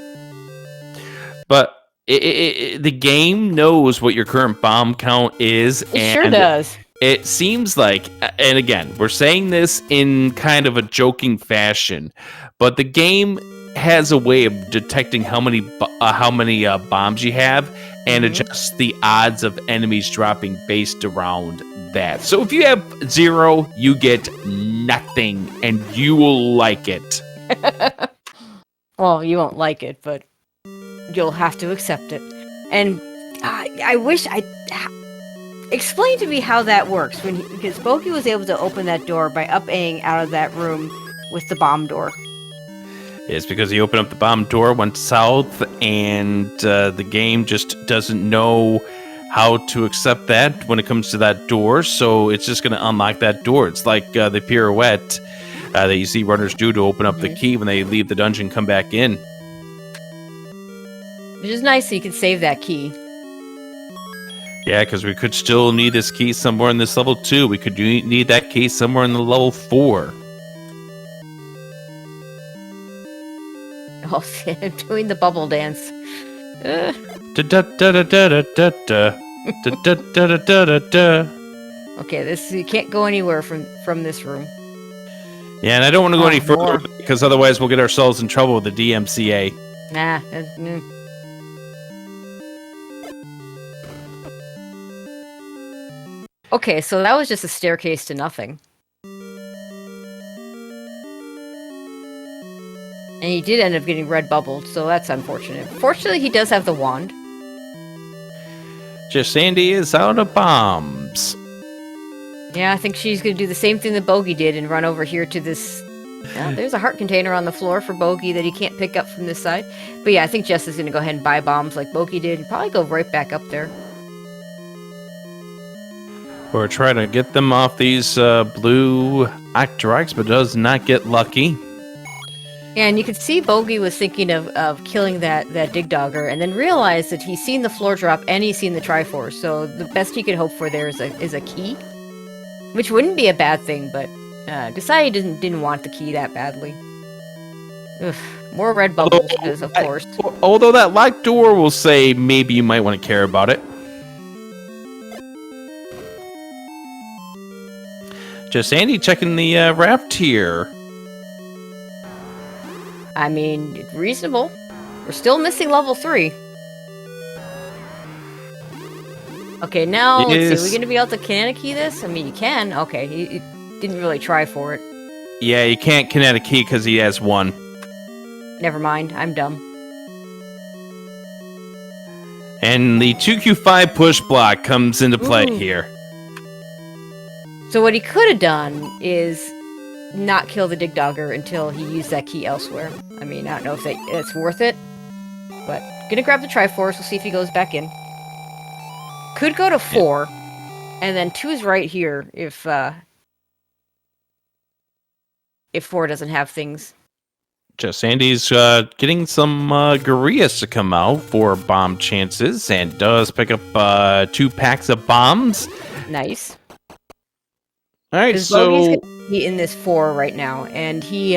But the game knows what your current bomb count is. It sure does. It seems like, and again, we're saying this in kind of a joking fashion, but the game has a way of detecting how many bombs you have and adjusts the odds of enemies dropping based around that. So if you have 0, you get nothing, and you will like it. Well, you won't like it, but you'll have to accept it. And I wish explain to me how that works, because Bogie was able to open that door by up-Aing out of that room with the bomb door. It's because he opened up the bomb door, went south, and the game just doesn't know how to accept that when it comes to that door, so it's just going to unlock that door. It's like the pirouette that you see runners do to open up the key when they leave the dungeon and come back in. Which is nice, so you can save that key. Yeah, because we could still need this key somewhere in this level 2. We could need that key somewhere in the level 4. Oh, I'm doing the bubble dance. Okay, you can't go anywhere from this room. Yeah, and I don't want to go any further because otherwise we'll get ourselves in trouble with the DMCA. Nah. Okay, so that was just a staircase to nothing. And he did end up getting red bubbled, so that's unfortunate. Fortunately, he does have the wand. Jessandy is out of bombs. Yeah, I think she's going to do the same thing that Bogie did and run over here to this... there's a heart container on the floor for Bogie that he can't pick up from this side. But yeah, I think Jess is going to go ahead and buy bombs like Bogie did and probably go right back up there. We're trying to get them off these blue Octoroks, but does not get lucky. Yeah, and you could see Bogie was thinking of killing that Dig Dogger and then realized that he's seen the floor drop and he's seen the Triforce. So the best he could hope for there is a key. Which wouldn't be a bad thing, but decided didn't want the key that badly. Ugh, more red bubbles, because of course. Although that locked door will say maybe you might want to care about it. Just Andy checking the raft here. I mean, reasonable. We're still missing level 3. Okay, now, let's see. Are we going to be able to kinetic key this? I mean, you can. Okay, he didn't really try for it. Yeah, you can't kinetic key because he has 1. Never mind, I'm dumb. And the 2Q5 push block comes into play here. So what he could have done is not kill the Dig Dogger until he used that key elsewhere. I mean, I don't know if it's worth it, but gonna grab the Triforce. We'll see if he goes back in. Could go to 4, and then 2 is right here if 4 doesn't have things. Jessandy's getting some Gurias to come out for bomb chances, and does pick up 2 packs of bombs. Nice. All right, so Bogie's gonna be in this 4 right now, and he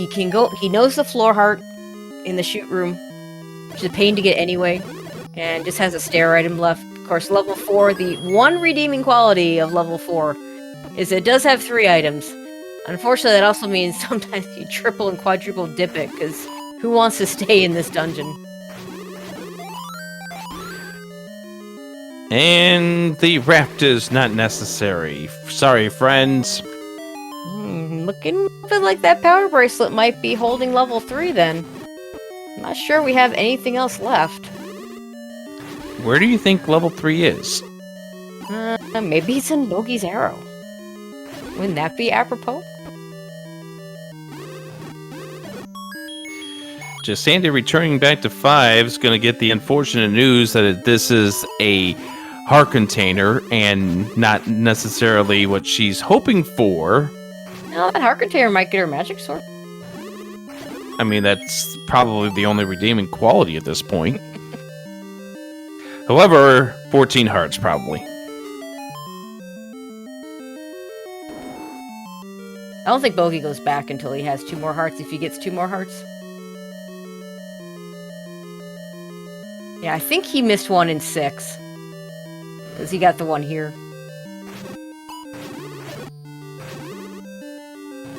can go. He knows the floor heart in the shoot room, which is a pain to get anyway, and just has a stair item left. Of course, level 4. The one redeeming quality of level 4 is it does have 3 items. Unfortunately, that also means sometimes you triple and quadruple dip it, because who wants to stay in this dungeon? And the raft is not necessary. Sorry, friends. Looking a bit like that power bracelet might be holding level 3 then. I'm not sure we have anything else left. Where do you think level 3 is? Maybe it's in Bogie's arrow. Wouldn't that be apropos? Jessandy returning back to 5 is going to get the unfortunate news that this is a heart container and not necessarily what she's hoping for. No, that heart container might get her magic sword. I mean, that's probably the only redeeming quality at this point. However, 14 hearts probably. I don't think Bogie goes back until he has 2 more hearts, if he gets 2 more hearts. Yeah, I think he missed one in 6. Because he got the one here.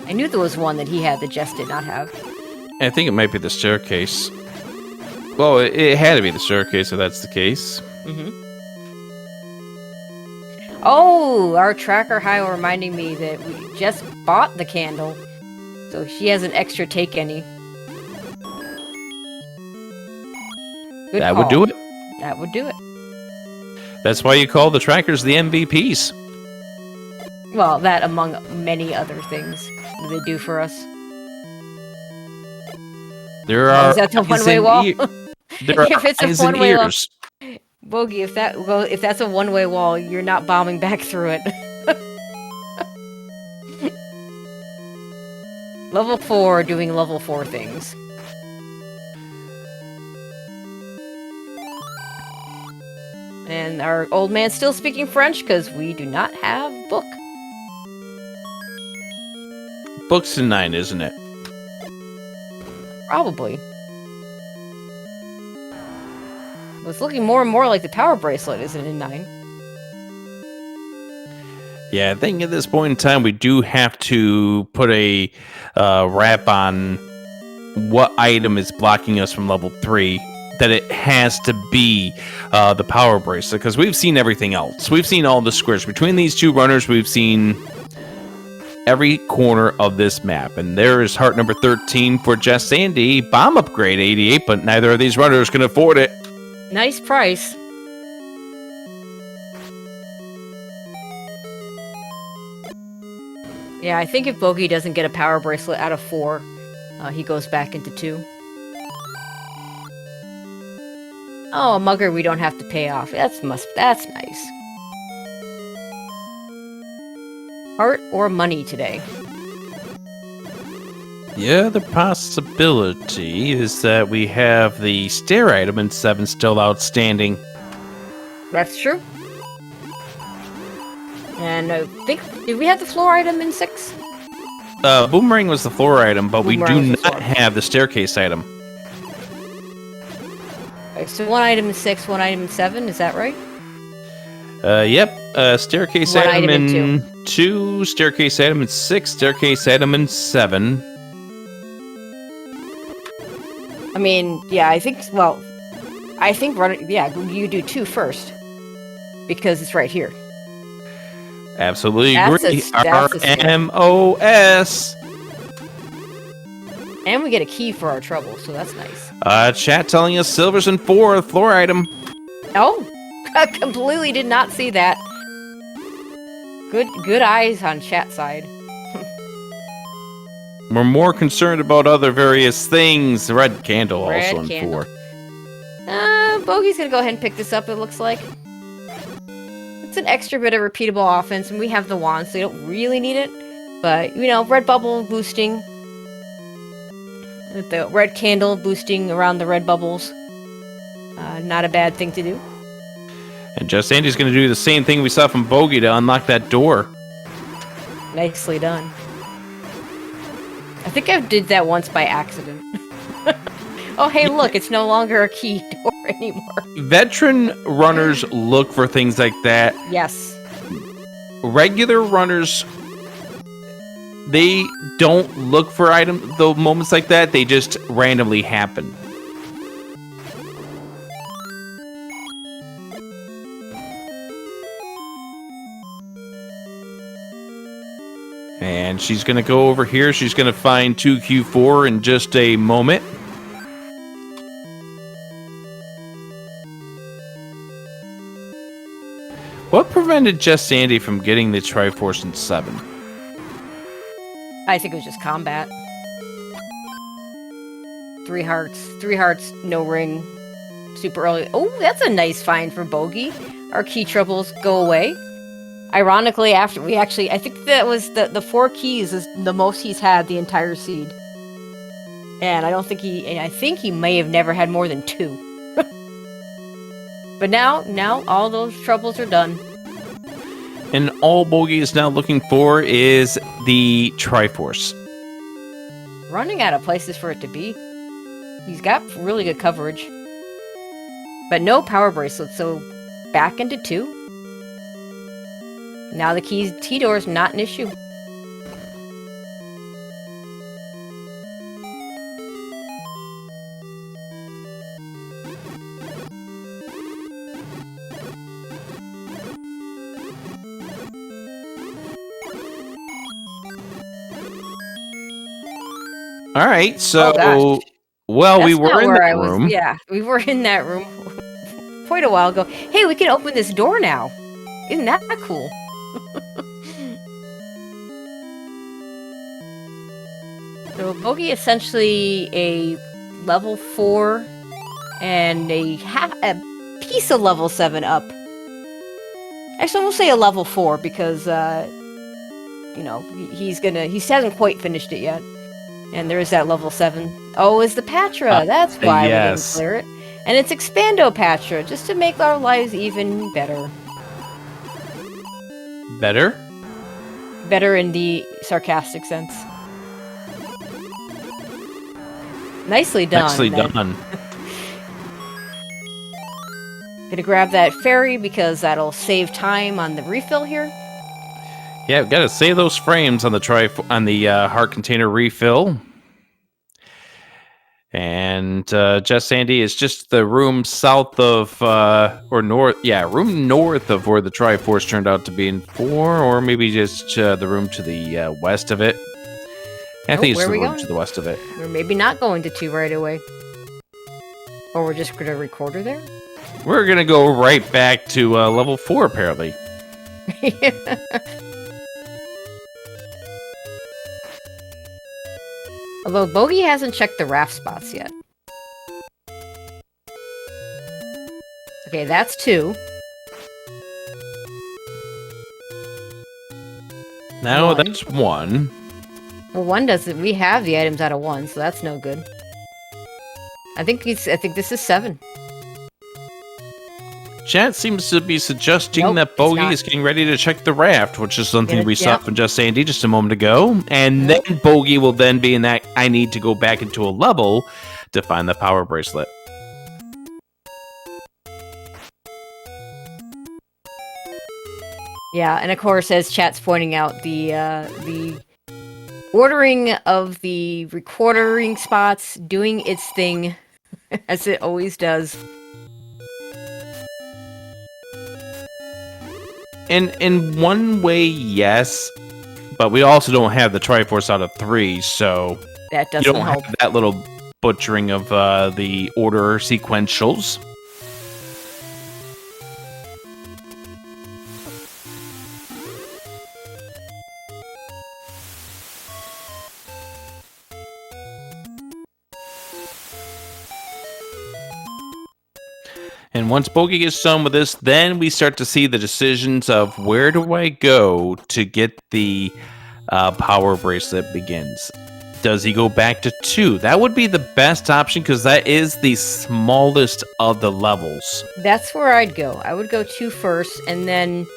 I knew there was one that he had that Jess did not have. I think it might be the staircase. Well, it had to be the staircase if that's the case. Oh, our tracker high reminding me that we just bought the candle. So she has an extra take any. Good That call. would do it. That would do it. That's why you call the trackers the MVPs. Well, that among many other things that they do for us. There are Is that the eyes one-way and wall? There are If it's a eyes and one-way wall. ears. Bogie, if that's a one-way wall, you're not bombing back through it. Level 4 doing level 4 things. And our old man's still speaking French because we do not have book. Books in 9, isn't it? Probably. It's looking more and more like the power bracelet, isn't it, in 9? Yeah, I think at this point in time, we do have to put a wrap on what item is blocking us from level 3. That it has to be the power bracelet, because we've seen everything else. We've seen all the squares. Between these 2 runners, we've seen every corner of this map. And there is heart number 13 for Jessandy. Bomb upgrade 88, but neither of these runners can afford it. Nice price. Yeah, I think if Bogie doesn't get a power bracelet out of 4, he goes back into 2. Oh, a mugger we don't have to pay off. That's nice. Heart or money today? The other possibility is that we have the stair item in 7 still outstanding. That's true. And I think, did we have the floor item in 6? Boomerang was the floor item, but Boomerang we was do the not floor. have the staircase item. Okay, so 1 item in 6, 1 item in 7, is that right? Yep. Staircase One item item in in 2, staircase item in 6, staircase item in 7. I mean, yeah, I think you do 2 first. Because it's right here. Absolutely That's agree. that's a stair. RMOS. And we get a key for our trouble, so that's nice. Chat telling us silver's in 4, floor item. Oh, I completely did not see that. Good eyes on chat side. We're more concerned about other various things. The red candle Red also in candle. 4. Bogey's gonna go ahead and pick this up, it looks like. It's an extra bit of repeatable offense, and we have the wand, so you don't really need it. But, you know, red bubble boosting. With the red candle boosting around the red bubbles. Not a bad thing to do. And Just Andy's going to do the same thing we saw from Bogie to unlock that door. Nicely done. I think I did that once by accident. Oh, hey, look, it's no longer a key door anymore. Veteran runners look for things like that. Yes. Regular runners, they don't look for the moments like that. They just randomly happen. And she's going to go over here. She's going to find 2Q4 in just a moment. What prevented Just Sandy from getting the Triforce in 7? I think it was just combat. 3 hearts. 3 hearts, no ring. Super early. Oh, that's a nice find for Bogie. Our key troubles go away. Ironically, after we actually... I think that was the 4 keys is the most he's had the entire seed. And I don't think he... I think he may have never had more than 2. But now all those troubles are done. And all Bogie is now looking for is the Triforce. Running out of places for it to be. He's got really good coverage. But no power bracelet, so back into 2. Now the T-door is not an issue. All right, so That's we were not in where that I was. room. Yeah, we were in that room quite a while ago. Hey, we can open this door now. Isn't that cool? So Bogie essentially a level 4 and a piece of level 7 up. Actually, we'll say a level 4 because you know, he hasn't quite finished it yet. And there is that level 7. Oh, is the Patra. That's why we didn't clear it. And it's Expando Patra, just to make our lives even better. Better? Better in the sarcastic sense. Nicely done. Nicely done. Gonna grab that fairy because that'll save time on the refill here. Yeah, we've got to save those frames on the heart container refill. And Just Sandy is just the room south of or north. Yeah, room north of where the Triforce turned out to be in 4, or maybe just the room to the west of it. I think it's the room to the west of it. We're maybe not going to 2 right away. Or we're just gonna record her there. We're gonna go right back to level 4, apparently. Although Bogie hasn't checked the raft spots yet. Okay, that's 2. Now that's 1. Well, 1 doesn't. We have the items out of 1, so that's no good. I think this is 7. Chat seems to be suggesting that Bogie is getting ready to check the raft, which is something we saw from Just Sandy just a moment ago. And then Bogie will then be in that I need to go back into a level to find the power bracelet. Yeah, and of course, as chat's pointing out, the ordering of the recording spots doing its thing, as it always does. And in one way, yes, but we also don't have the Triforce out of 3, so that doesn't you don't help. have that little butchering of the order sequentials. And once Bogie gets done with this, then we start to see the decisions of where do I go to get the power bracelet begins. Does he go back to 2? That would be the best option because that is the smallest of the levels. That's where I'd go. I would go 2 first, and then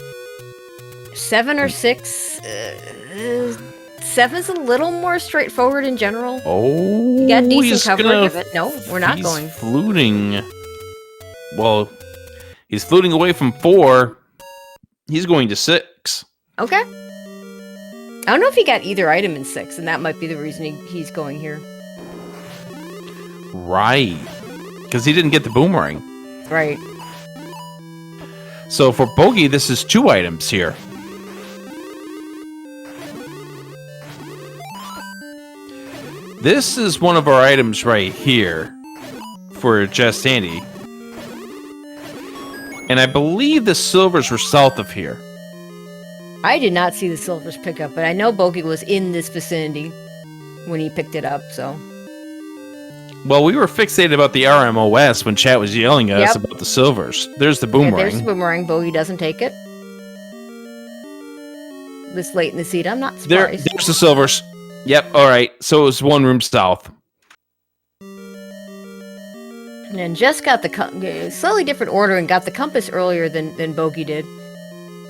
7 or 6. 7's a little more straightforward in general. Oh, you got decent coverage of it. No, we're not going. He's fluting. Well, he's fluting away from 4. He's going to 6. Okay. I don't know if he got either item in 6, and that might be the reason he's going here. Right. Because he didn't get the boomerang. Right. So for Bogie, this is 2 items here. This is one of our items right here for jessandy8. And I believe the silvers were south of here. I did not see the silvers pick up, but I know Bogie was in this vicinity when he picked it up, so. Well, we were fixated about the RMOS when chat was yelling at us about the silvers. There's the boomerang. Yeah, there's the boomerang. Bogie doesn't take it. This late in the seat, I'm not surprised. There's the silvers. Yep, alright. So it was 1 room south. And then Jess got the slightly different order and got the compass earlier than Bogie did.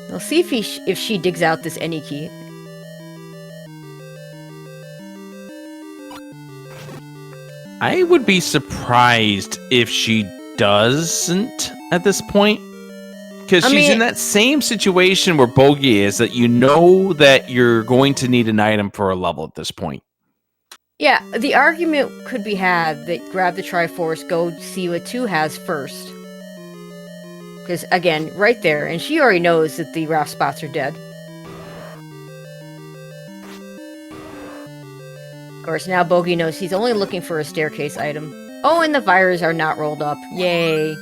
We'll see if she digs out this any key. I would be surprised if she doesn't at this point. Because she's in that same situation where Bogie is, that you know that you're going to need an item for a level at this point. Yeah, the argument could be had that grab the Triforce, go see what 2 has first. Because, again, right there, and she already knows that the rough spots are dead. Of course, now Bogie knows he's only looking for a staircase item. Oh, and the virus are not rolled up. Yay.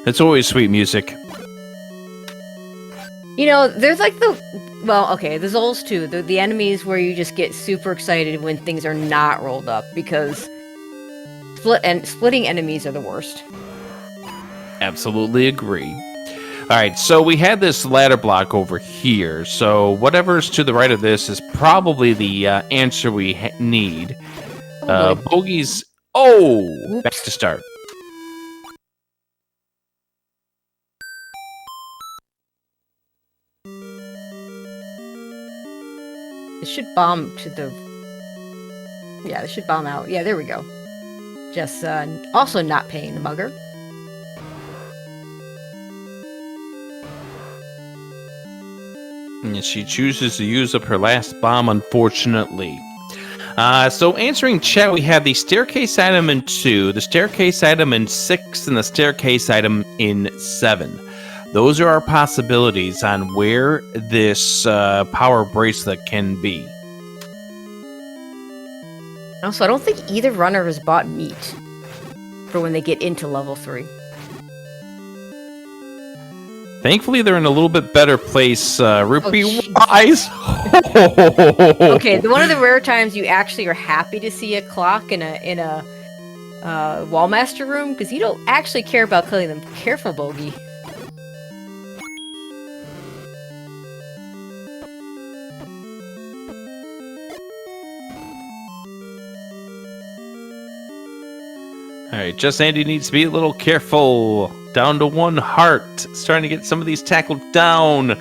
It's always sweet music. You know, there's like well, okay, there's Zols too. The enemies where you just get super excited when things are not rolled up, because splitting enemies are the worst. Absolutely agree. Alright, so we had this ladder block over here, so whatever's to the right of this is probably the answer we need. Bogie's... Oh! Back to start. It should bomb to the... Yeah, it should bomb out. Yeah, there we go. Just also not paying the mugger. And she chooses to use up her last bomb, unfortunately. So answering chat, we have the staircase item in 2, the staircase item in 6, and the staircase item in 7. Those are our possibilities on where this power bracelet can be. Also, I don't think either runner has bought meat for when they get into level 3. Thankfully, they're in a little bit better place, rupee-wise. Okay, one of the rare times you actually are happy to see a clock in a Wallmaster room, because you don't actually care about killing them. Careful, Bogie. Alright, jessandy8 needs to be a little careful. Down to 1 heart. Starting to get some of these tackled down.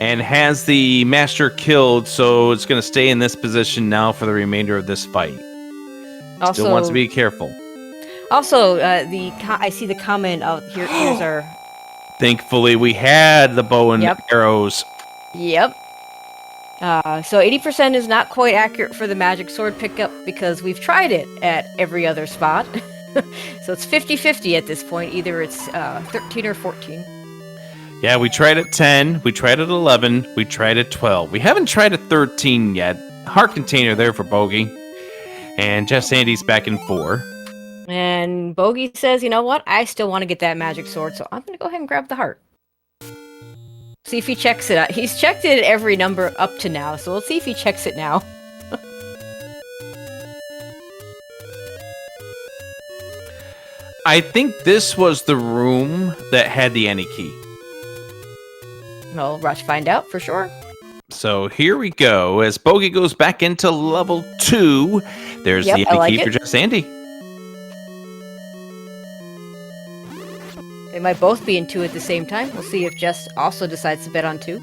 And has the master killed, so it's going to stay in this position now for the remainder of this fight. Also, still wants to be careful. Also, I see the comment out here. Here's our... Thankfully, we had the bow and arrows. Yep. So 80% is not quite accurate for the magic sword pickup because we've tried it at every other spot. So it's 50-50 at this point. Either it's 13 or 14. Yeah, we tried at 10, we tried at 11, we tried at 12. We haven't tried at 13 yet. Heart container there for Bogie. And jessandy8's back in 4. And Bogie says, you know what? I still want to get that magic sword, so I'm going to go ahead and grab the heart. See if he checks it out. He's checked it at every number up to now, so let's see if he checks it now. I think this was the room that had the any key. Well, rush find out for sure. So here we go. As Bogie goes back into level 2, there's the any key for Just Andy. They might both be in 2 at the same time. We'll see if Jess also decides to bet on 2.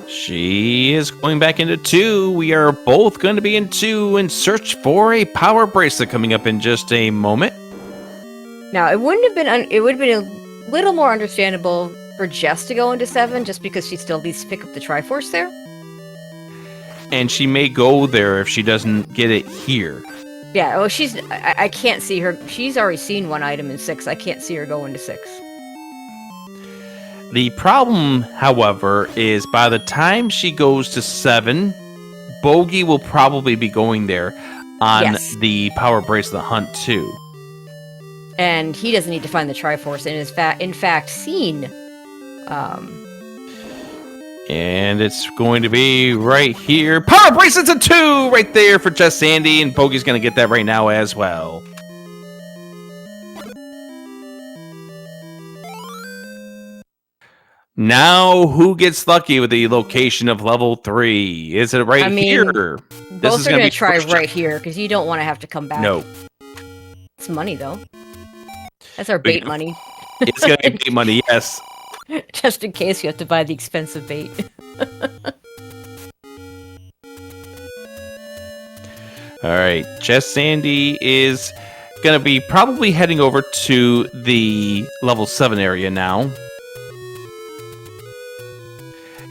She is going back into 2. We are both going to be in 2 and search for a power bracelet coming up in just a moment. Now, it wouldn't have been. It would have been a little more understandable for Jess to go into 7, just because she still needs to pick up the Triforce there. And she may go there if she doesn't get it here. Yeah, well, I can't see her. She's already seen 1 item in 6. I can't see her go into 6. The problem, however, is by the time she goes to 7, Bogie will probably be going there on the power bracelet hunt too. And he doesn't need to find the Triforce, and is in fact seen. And it's going to be right here. Power bracelets a 2 right there for Just Sandy, and Bogie's going to get that right now as well. Now, who gets lucky with the location of level 3? Is it right here? Both are going to try right here, because you don't want to have to come back. No. It's money, though. That's our bait money. It's going to be bait money, yes. Just in case you have to buy the expensive bait. Alright, Jess Sandy is going to be probably heading over to the level 7 area now.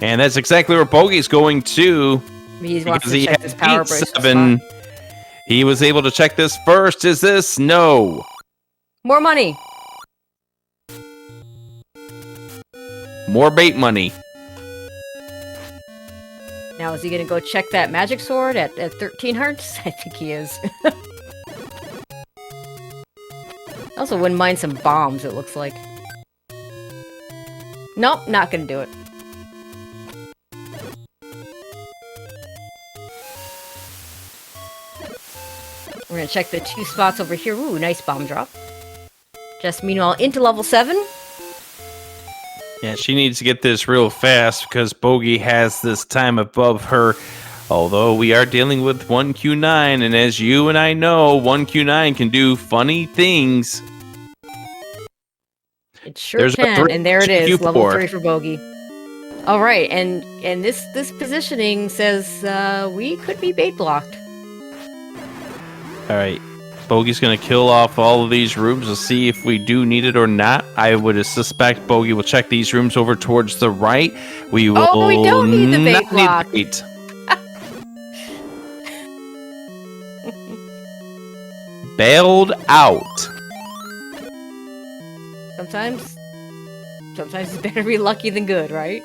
And that's exactly where Bogie's going to. He wants to check this power bracelet spot. He was able to check this first. Is this? No. More money. More bait money. Now, is he going to go check that magic sword at 13 hearts? I think he is. Also, wouldn't mind some bombs, it looks like. Nope, not going to do it. We're going to check the 2 spots over here. Ooh, nice bomb drop. Just meanwhile, into level 7. Yeah, she needs to get this real fast because Bogie has this time above her. Although we are dealing with 1Q9, and as you and I know, 1Q9 can do funny things. It sure can, and there it is, level 3 for Bogie. All right, and this positioning says we could be bait blocked. All right, Bogie's going to kill off all of these rooms to see if we do need it or not. I would suspect Bogie will check these rooms over towards the right. We will. Oh, we don't need the bait block. Bailed out. Sometimes it's better to be lucky than good, right?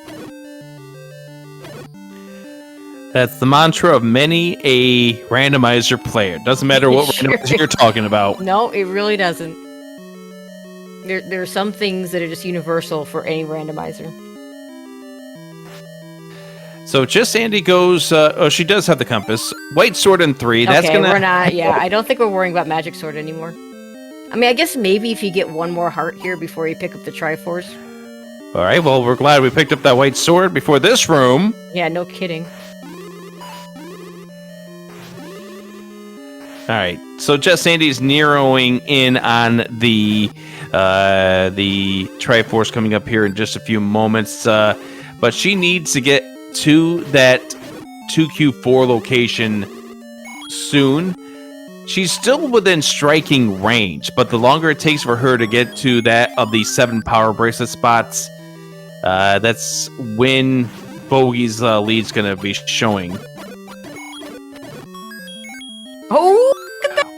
That's the mantra of many a randomizer player. Doesn't matter what randomizer you're talking about. No, it really doesn't. There are some things that are just universal for any randomizer. So just Andy goes. She does have the compass. White sword in 3. Okay, That's gonna. We're not. Yeah, I don't think we're worrying about magic sword anymore. I mean, I guess maybe if you get 1 more heart here before you pick up the Triforce. All right. Well, we're glad we picked up that white sword before this room. Yeah, no kidding. All right, so Jess Sandy's narrowing in on the Triforce coming up here in just a few moments, but she needs to get to that 2Q4 location soon. She's still within striking range, but the longer it takes for her to get to that of the 7 power bracelet spots, that's when Bogie's lead's going to be showing. Oh!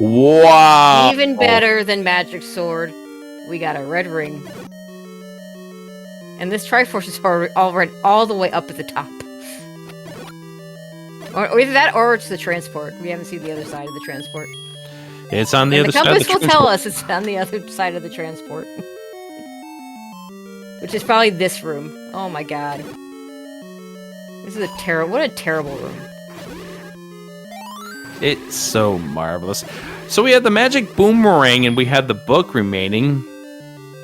Wow! Even better than magic sword, we got a red ring. And this Triforce is already all the way up at the top. Or either that or it's the transport. We haven't seen the other side of the transport. It's on the other side of the transport. The compass will tell us it's on the other side of the transport. Which is probably this room. Oh my god. This is what a terrible room. It's so marvelous. So we have the magic boomerang and we have the book remaining.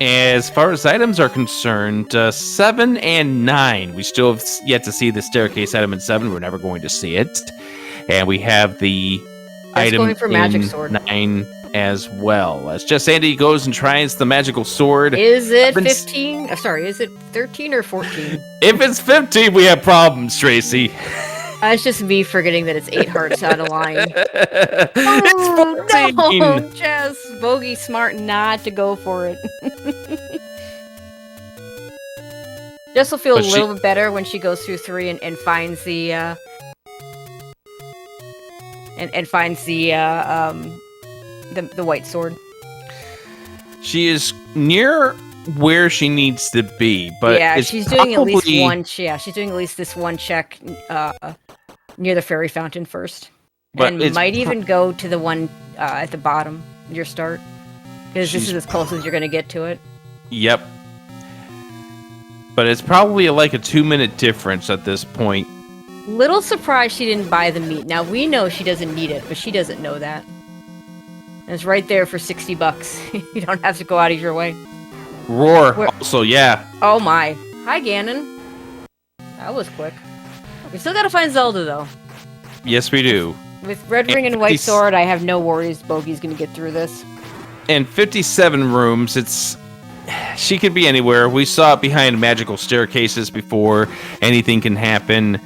As far as items are concerned, 7 and 9. We still have yet to see the staircase item in 7. We're never going to see it. And we have the item going for magic sword. 9 as well. As Jessandy goes and tries the magical sword. Is it 15? Sorry, is it 13 or 14? If it's 15, we have problems, Tracy. It's just me forgetting that it's 8 hearts out of line. It's 14! No, Jess! Bogie smart not to go for it. Jess will feel a little bit better when she goes through 3 and finds the the white sword. She is near where she needs to be, but yeah, she's doing at least one. Yeah, she's doing at least this one check near the fairy fountain first, and might even go to the one at the bottom. Your start, because this is as close as you're going to get to it. Yep, but it's probably like a 2-minute difference at this point. Little surprised she didn't buy the meat. Now we know she doesn't need it, but she doesn't know that. And it's right there for $60. You don't have to go out of your way. Roar, also, yeah. Oh my. Hi, Ganon. That was quick. We still gotta find Zelda, though. Yes, we do. With red ring and white sword, I have no worries Bogie's gonna get through this. And 57 rooms, she could be anywhere. We saw it behind magical staircases before. Anything can happen.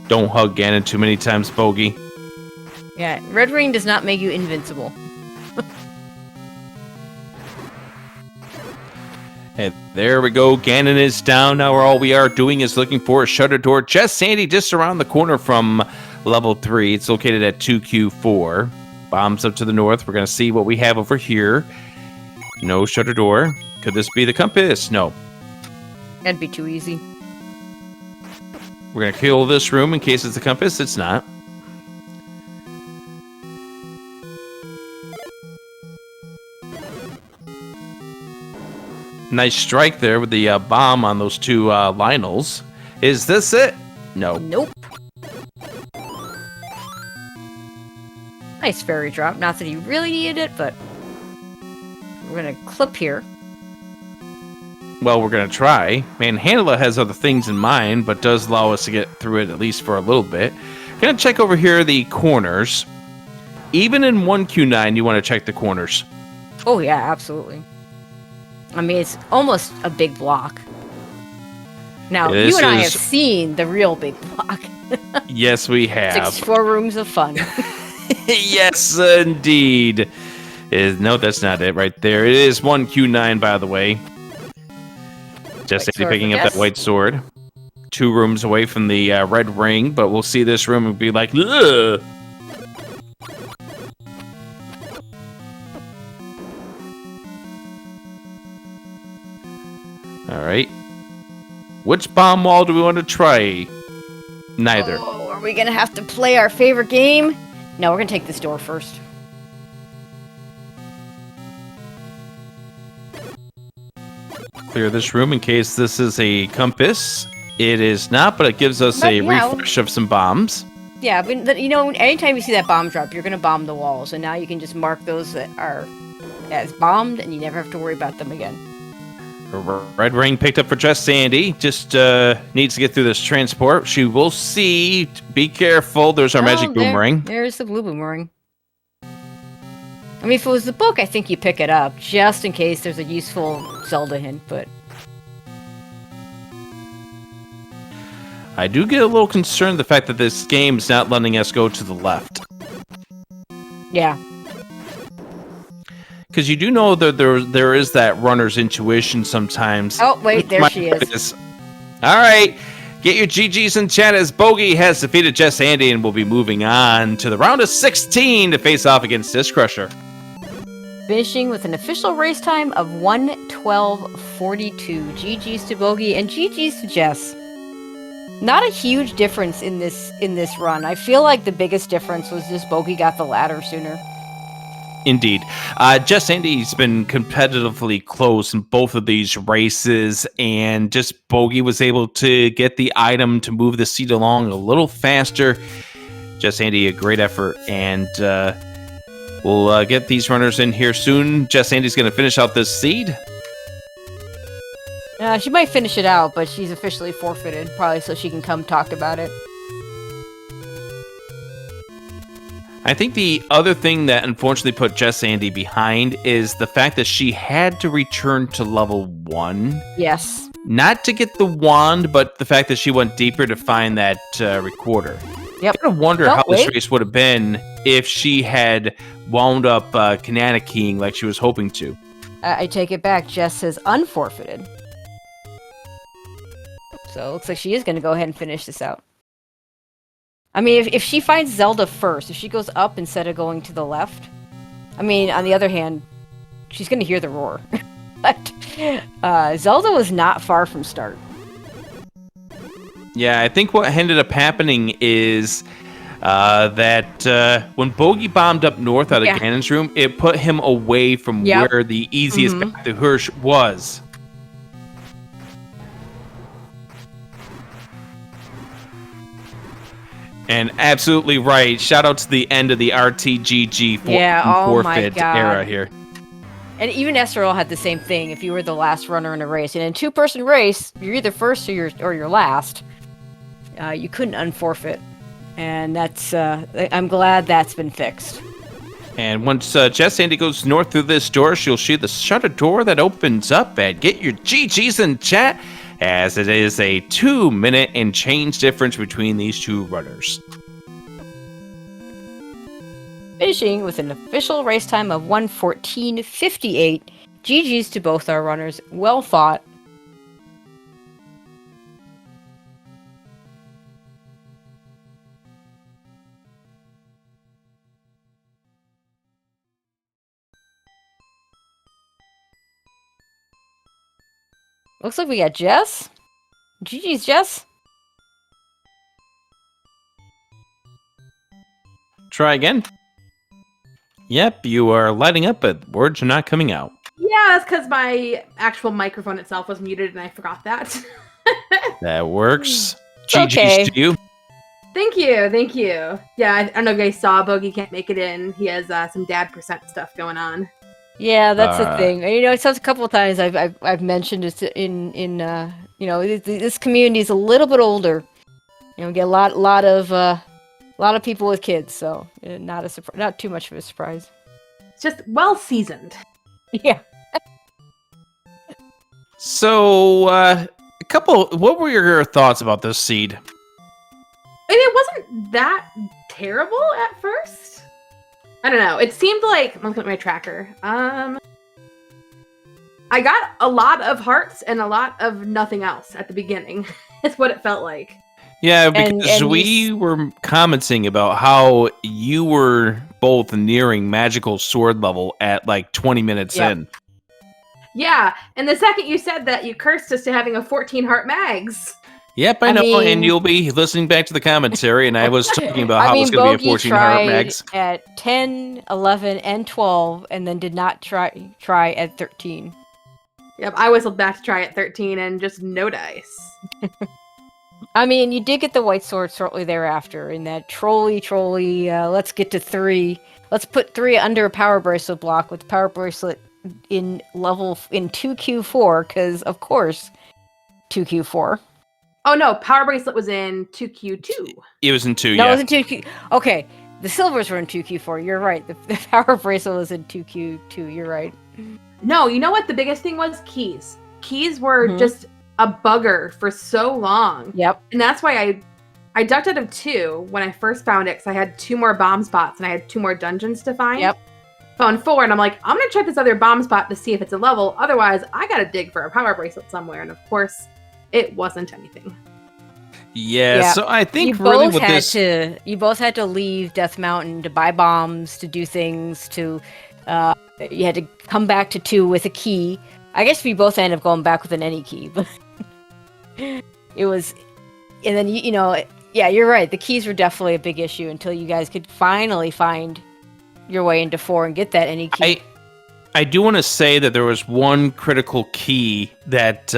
Don't hug Ganon too many times, Bogie. Yeah, red ring does not make you invincible. And there we go. Ganon is down. Now all we are doing is looking for a shutter door. Jessandy just around the corner from level 3. It's located at 2Q4. Bombs up to the north. We're going to see what we have over here. No shutter door. Could this be the compass? No. That'd be too easy. We're going to kill this room in case it's the compass. It's not. Nice strike there with the bomb on those 2 Lionels. Is this it? No. Nope. Nice fairy drop. Not that he really needed it, but we're going to clip here. Well, we're going to try. Manhandla has other things in mind, but does allow us to get through it at least for a little bit. Going to check over here the corners. Even in 1Q9, you want to check the corners. Oh, yeah, absolutely. I mean, it's almost a big block. Now, you and I have seen the real big block. Yes, we have. 64 rooms of fun. Yes, indeed. No, that's not it right there. It is 1Q9, by the way. Just picking up that white sword. 2 rooms away from the red ring, but we'll see this room and be like, ugh! Alright. Which bomb wall do we want to try? Neither. Oh, are we going to have to play our favorite game? No, we're going to take this door first. Clear this room in case this is a compass. It is not, but it gives us a refresh of some bombs. Yeah, but you know, anytime you see that bomb drop, you're going to bomb the walls. And now you can just mark those that are as bombed, and you never have to worry about them again. Red ring picked up for Jessandy. Just needs to get through this transport. She will see. Be careful. There's our magic boomerang. There's the blue boomerang. I mean, if it was the book, I think you pick it up, just in case there's a useful Zelda hint, but... I do get a little concerned the fact that this game's not letting us go to the left. Yeah. Because you do know that there is that runner's intuition sometimes. Oh, wait, there she is. All right. Get your GGs in chat as Bogie has defeated Jessandy and will be moving on to the round of 16 to face off against Disc Crusher. Finishing with an official race time of 1:12:42. GG's to Bogie and GG's to Jess. Not a huge difference in this run. I feel like the biggest difference was just Bogie got the ladder sooner. Indeed. Jessandy's been competitively close in both of these races, and just Bogie was able to get the item to move the seat along a little faster. Jessandy, a great effort, and we'll get these runners in here soon. Jessandy's going to finish out this seed. She might finish it out, but she's officially forfeited, probably so she can come talk about it. I think the other thing that unfortunately put Jessandy behind is the fact that she had to return to level 1. Yes. Not to get the wand, but the fact that she went deeper to find that recorder. Yep. I gotta wonder how this race would have been if she had wound up Kanata keying like she was hoping to. I take it back. Jess says unforfeited. So it looks like she is going to go ahead and finish this out. I mean, if she finds Zelda first, if she goes up instead of going to the left, I mean, on the other hand, she's going to hear the roar. But Zelda was not far from start. Yeah, I think what ended up happening is that when Bogie bombed up north out of Ganon's room, it put him away from where the easiest path to Hirsch was. And absolutely right. Shout out to the end of the RTGG forfeit era here. And even SRL had the same thing. If you were the last runner in a race, and in a 2-person race, you're either first or you're last. You couldn't unforfeit, and that's. I'm glad that's been fixed. And once Jessandy goes north through this door, she'll see the shutter door that opens up. And get your GGs in chat, as it is a 2-minute and change difference between these two runners. Finishing with an official race time of 1:14:58. GG's to both our runners. Well fought. Looks like we got Jess. GG's, Jess. Try again. Yep, you are lighting up, but words are not coming out. Yeah, that's because my actual microphone itself was muted, and I forgot that. That works. Okay. GG's to you. Thank you. Yeah, I don't know if you guys saw, Bogie can't make it in. He has some dad % stuff going on. Yeah, that's the thing. You know, it's a couple of times I've mentioned it in you know, this community is a little bit older. You know, we get a lot of people with kids, so not too much of a surprise. It's just well seasoned. Yeah. So, what were your thoughts about this seed? I mean, it wasn't that terrible at first. I don't know. It seemed like, I'm looking at my tracker. I got a lot of hearts and a lot of nothing else at the beginning. It's what it felt like. Yeah, because we were commenting about how you were both nearing magical sword level at like 20 minutes in. Yeah, and the second you said that, you cursed us to having a 14 heart mags. Yep, I know, and you'll be listening back to the commentary, and I was talking about how it's going to be a 14 heart mags. At 10, 11, and 12, and then did not try at 13. Yep, I whistled back to try at 13, and just no dice. I mean, you did get the white sword shortly thereafter in that trolley, let's get to 3. Let's put 3 under a power bracelet block with power bracelet in 2Q4, because, of course, 2Q4. Oh, no, power bracelet was in 2Q2. It was in 2, No, yeah. it was in 2Q. Okay, the silvers were in 2Q4. You're right. The power bracelet was in 2Q2. You're right. No, you know what? The biggest thing was keys. Keys were just a bugger for so long. Yep. And that's why I ducked out of 2 when I first found it, because I had 2 more bomb spots and I had 2 more dungeons to find. Yep. Found 4, and I'm like, I'm going to check this other bomb spot to see if it's a level. Otherwise, I got to dig for a power bracelet somewhere. And of course, it wasn't anything. Yeah, so I think you really both with you both had to leave Death Mountain to buy bombs, to do things, to you had to come back to 2 with a key. I guess we both ended up going back with an any key, but it was, and then you know, yeah, you're right. The keys were definitely a big issue until you guys could finally find your way into 4 and get that any key. I do want to say that there was one critical key that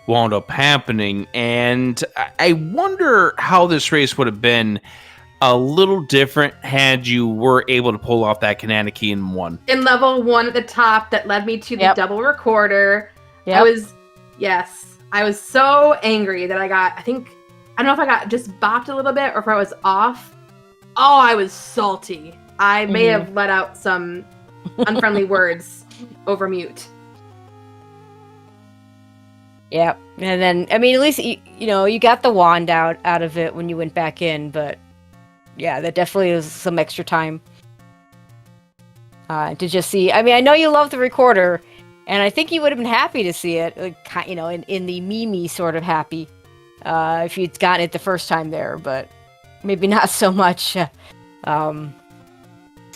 wound up happening, and I wonder how this race would have been a little different had you were able to pull off that Kanana key in one. In level 1 at the top that led me to the double recorder. Yep. I was so angry that I don't know if I got just bopped a little bit or if I was off. Oh, I was salty. I may have let out some unfriendly words over mute. Yep. And then, I mean, at least, you got the wand out of it when you went back in, but yeah, that definitely was some extra time to just see. I mean, I know you love the recorder, and I think you would have been happy to see it, like, in the Mimi sort of happy, if you'd gotten it the first time there, but maybe not so much. But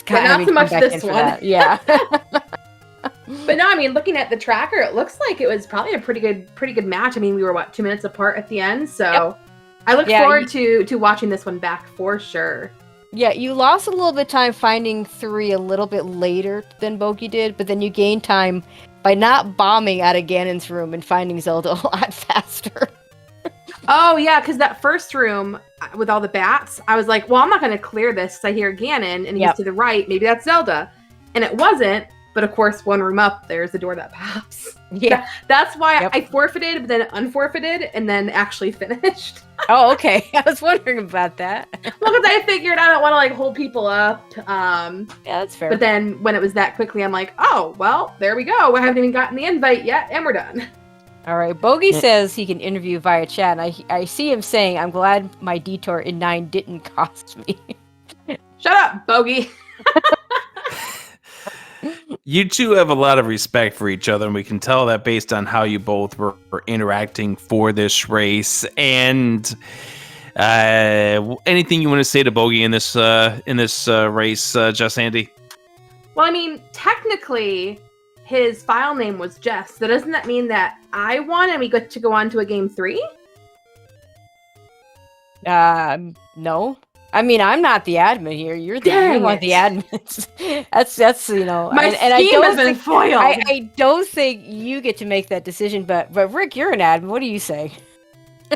not so much this one. That. Yeah. But no, I mean, looking at the tracker, it looks like it was probably a pretty good match. I mean, we were 2 minutes apart at the end, so I look forward to watching this one back for sure. Yeah, you lost a little bit of time finding 3 a little bit later than Bogie did, but then you gained time by not bombing out of Ganon's room and finding Zelda a lot faster. Oh, yeah, because that first room with all the bats, I was like, well, I'm not going to clear this because I hear Ganon, and he's to the right. Maybe that's Zelda. And it wasn't, but of course, one room up, there's the door that pops. Yeah. That's why I forfeited, but then unforfeited, and then actually finished. Oh, okay. I was wondering about that. Well, because I figured I don't want to, like, hold people up. Yeah, that's fair. But then when it was that quickly, I'm like, oh, well, there we go. I haven't even gotten the invite yet, and we're done. All right. Bogie says he can interview via chat. I see him saying, I'm glad my detour in 9 didn't cost me. Shut up, Bogie. You two have a lot of respect for each other, and we can tell that based on how you both were interacting for this race. And anything you want to say to Bogie in this race, jessandy8? Well, I mean, technically, his file name was Jess. So doesn't that mean that I won and we get to go on to a game 3? No. I mean, I'm not the admin here. You're the admins. that's My scheme has been foiled. I don't think you get to make that decision, but Rick, you're an admin. What do you say?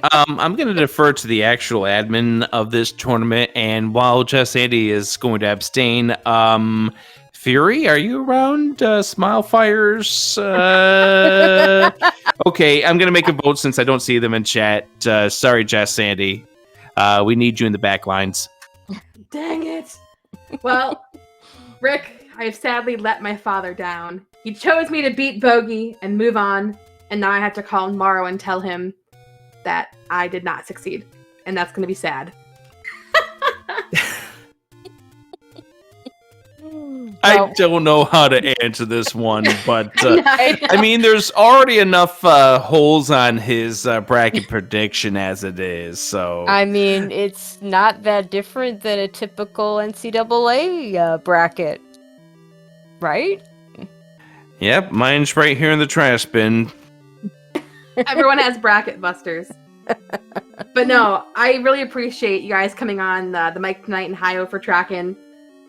I'm going to defer to the actual admin of this tournament, and while jessandy8 is going to abstain, Fury, are you around? Smile Fires? Okay, I'm going to make a vote since I don't see them in chat. Sorry, jessandy8. We need you in the back lines. Dang it. Well, Rick, I have sadly let my father down. He chose me to beat Bogie and move on, and now I have to call Morrow and tell him that I did not succeed. And that's going to be sad. I don't know how to answer this one, but I mean, there's already enough holes on his bracket prediction as it is. So I mean, it's not that different than a typical NCAA bracket, right? Yep, mine's right here in the trash bin. Everyone has bracket busters. But no, I really appreciate you guys coming on the mic tonight and Hi-Oh for tracking.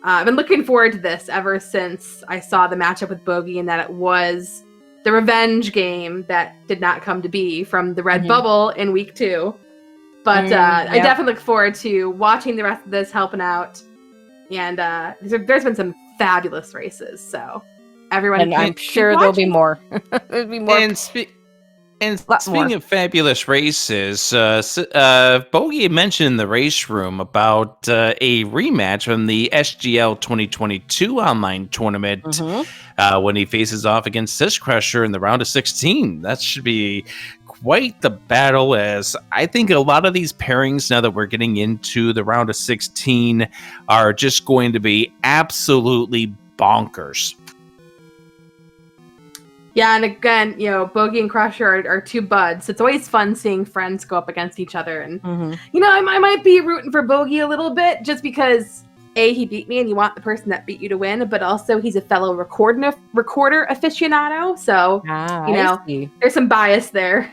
I've been looking forward to this ever since I saw the matchup with Bogie and that it was the revenge game that did not come to be from the red bubble in week 2. But I definitely look forward to watching the rest of this, helping out. And there's been some fabulous races, so everyone. And I'm sure there'll be more. There'll be more. And speaking of fabulous races, Bogie mentioned in the race room about a rematch from the SGL 2022 online tournament when he faces off against Sis Crusher in the round of 16. That should be quite the battle, as I think a lot of these pairings, now that we're getting into the round of 16, are just going to be absolutely bonkers. Yeah, and again, Bogie and Crusher are two buds. So it's always fun seeing friends go up against each other. And, I might be rooting for Bogie a little bit just because, A, he beat me and you want the person that beat you to win, but also he's a fellow recorder aficionado. So, there's some bias there.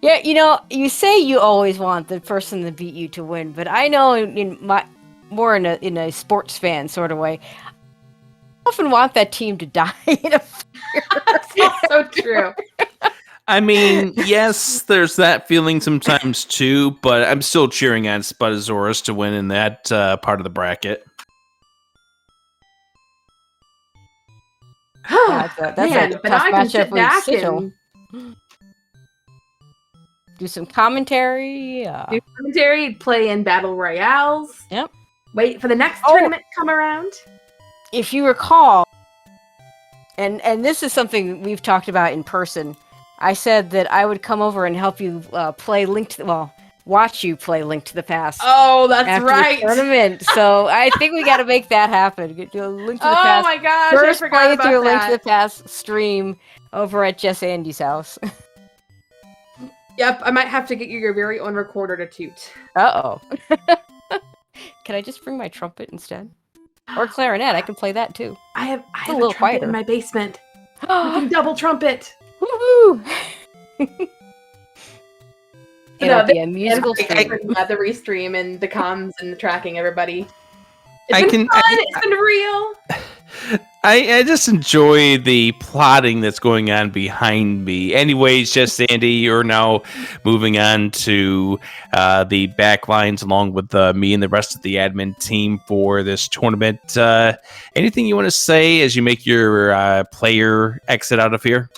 Yeah, you say you always want the person that beat you to win, but I know in a sports fan sort of way, I often want that team to die in a fire. That's so true. I mean, yes, there's that feeling sometimes too, but I'm still cheering on Spudazorus to win in that part of the bracket. That's Man, a but now tough I can matchup sit with back Sigil. and Do some commentary. do commentary, play in battle royales. Yep. Wait for the next Oh. tournament to come around. If you recall, and this is something we've talked about in person, I said that I would come over and help you play watch you play Link to the Past. Oh, that's after right. the tournament. So I think we got to make that happen. Do a Link to the Oh Past. my gosh, First I forgot play through about Link to the that. Past stream over at Jess Andy's house. Yep, I might have to get you your very own recorder to toot. Uh-oh. Can I just bring my trumpet instead? Or clarinet, I can play that too. I have a a little trumpet quieter. in my basement. We can double trumpet. Woohoo! It'll be a And musical stream. the restream and the comms and the tracking, everybody. I It's been can- fun. It's been real. I just enjoy the plotting that's going on behind me. Anyways, Jess Andy, you're now moving on to the back lines along with me and the rest of the admin team for this tournament. Anything you want to say as you make your player exit out of here?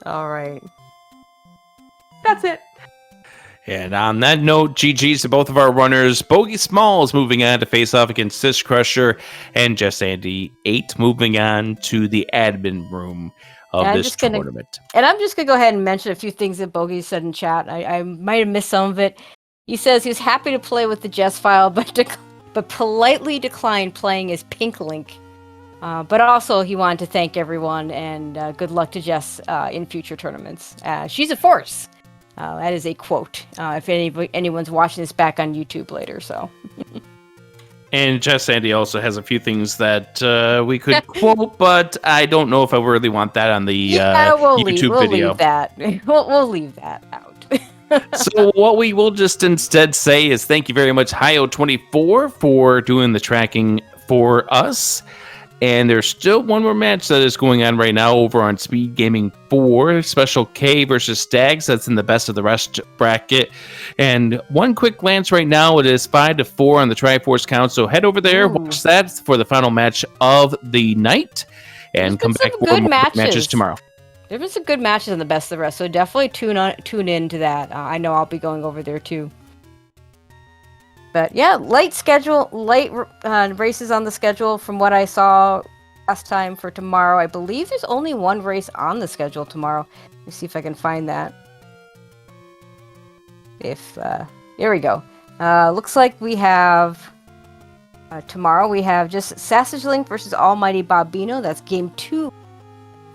All right. That's it. And on that note, GG's to both of our runners. Bogie Smalls moving on to face off against Sis Crusher, and jessandy8 moving on to the admin room of this tournament. And I'm just going to go ahead and mention a few things that Bogie said in chat. I might have missed some of it. He says he was happy to play with the Jess file, but politely declined playing as Pink Link. But also, he wanted to thank everyone, and good luck to Jess in future tournaments. She's a force. That is a quote. If anyone's watching this back on YouTube later, so. And Jess Andy also has a few things that we could quote, but I don't know if I really want that on the YouTube video. We'll leave that out. So what we will just instead say is thank you very much, Hio24, for doing the tracking for us. And there's still one more match that is going on right now over on SpeedGaming 4, Special K versus Stags. That's in the best of the rest bracket. And one quick glance right now, it is 5-4 on the Triforce count. So head over there, watch that for the final match of the night, and come back for more matches tomorrow. There been some good matches in the best of the rest, so definitely tune in to that. I know I'll be going over there too. But yeah, light races on the schedule from what I saw last time for tomorrow. I believe there's only one race on the schedule tomorrow. Let me see if I can find that. Here we go. Looks like we have tomorrow we have just Sausage Link versus Almighty Bobino. That's game 2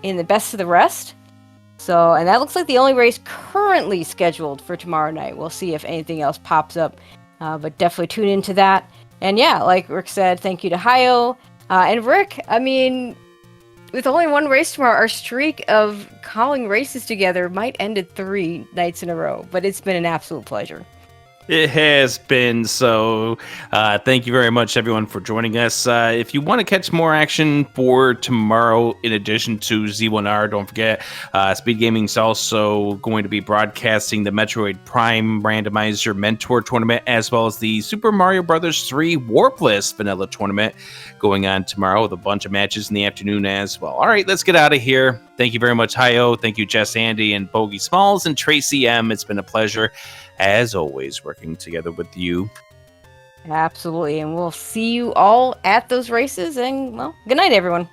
in the best of the rest. So, and that looks like the only race currently scheduled for tomorrow night. We'll see if anything else pops up. But definitely tune into that. And yeah, like Rick said, thank you to Hio. And Rick, I mean, with only one race tomorrow, our streak of calling races together might end at 3 nights in a row. But it's been an absolute pleasure. It has been. So thank you very much, everyone, for joining us. If you want to catch more action for tomorrow, in addition to Z1R, don't forget, SpeedGaming is also going to be broadcasting the Metroid Prime Randomizer Mentor Tournament, as well as the Super Mario Bros. 3 Warpless Vanilla Tournament going on tomorrow with a bunch of matches in the afternoon as well. All right, let's get out of here. Thank you very much, Hio. Thank you, Jess Andy and Bogie Smalls and Tracy M. It's been a pleasure, as always, working together with you. Absolutely. And we'll see you all at those races. And, well, good night, everyone.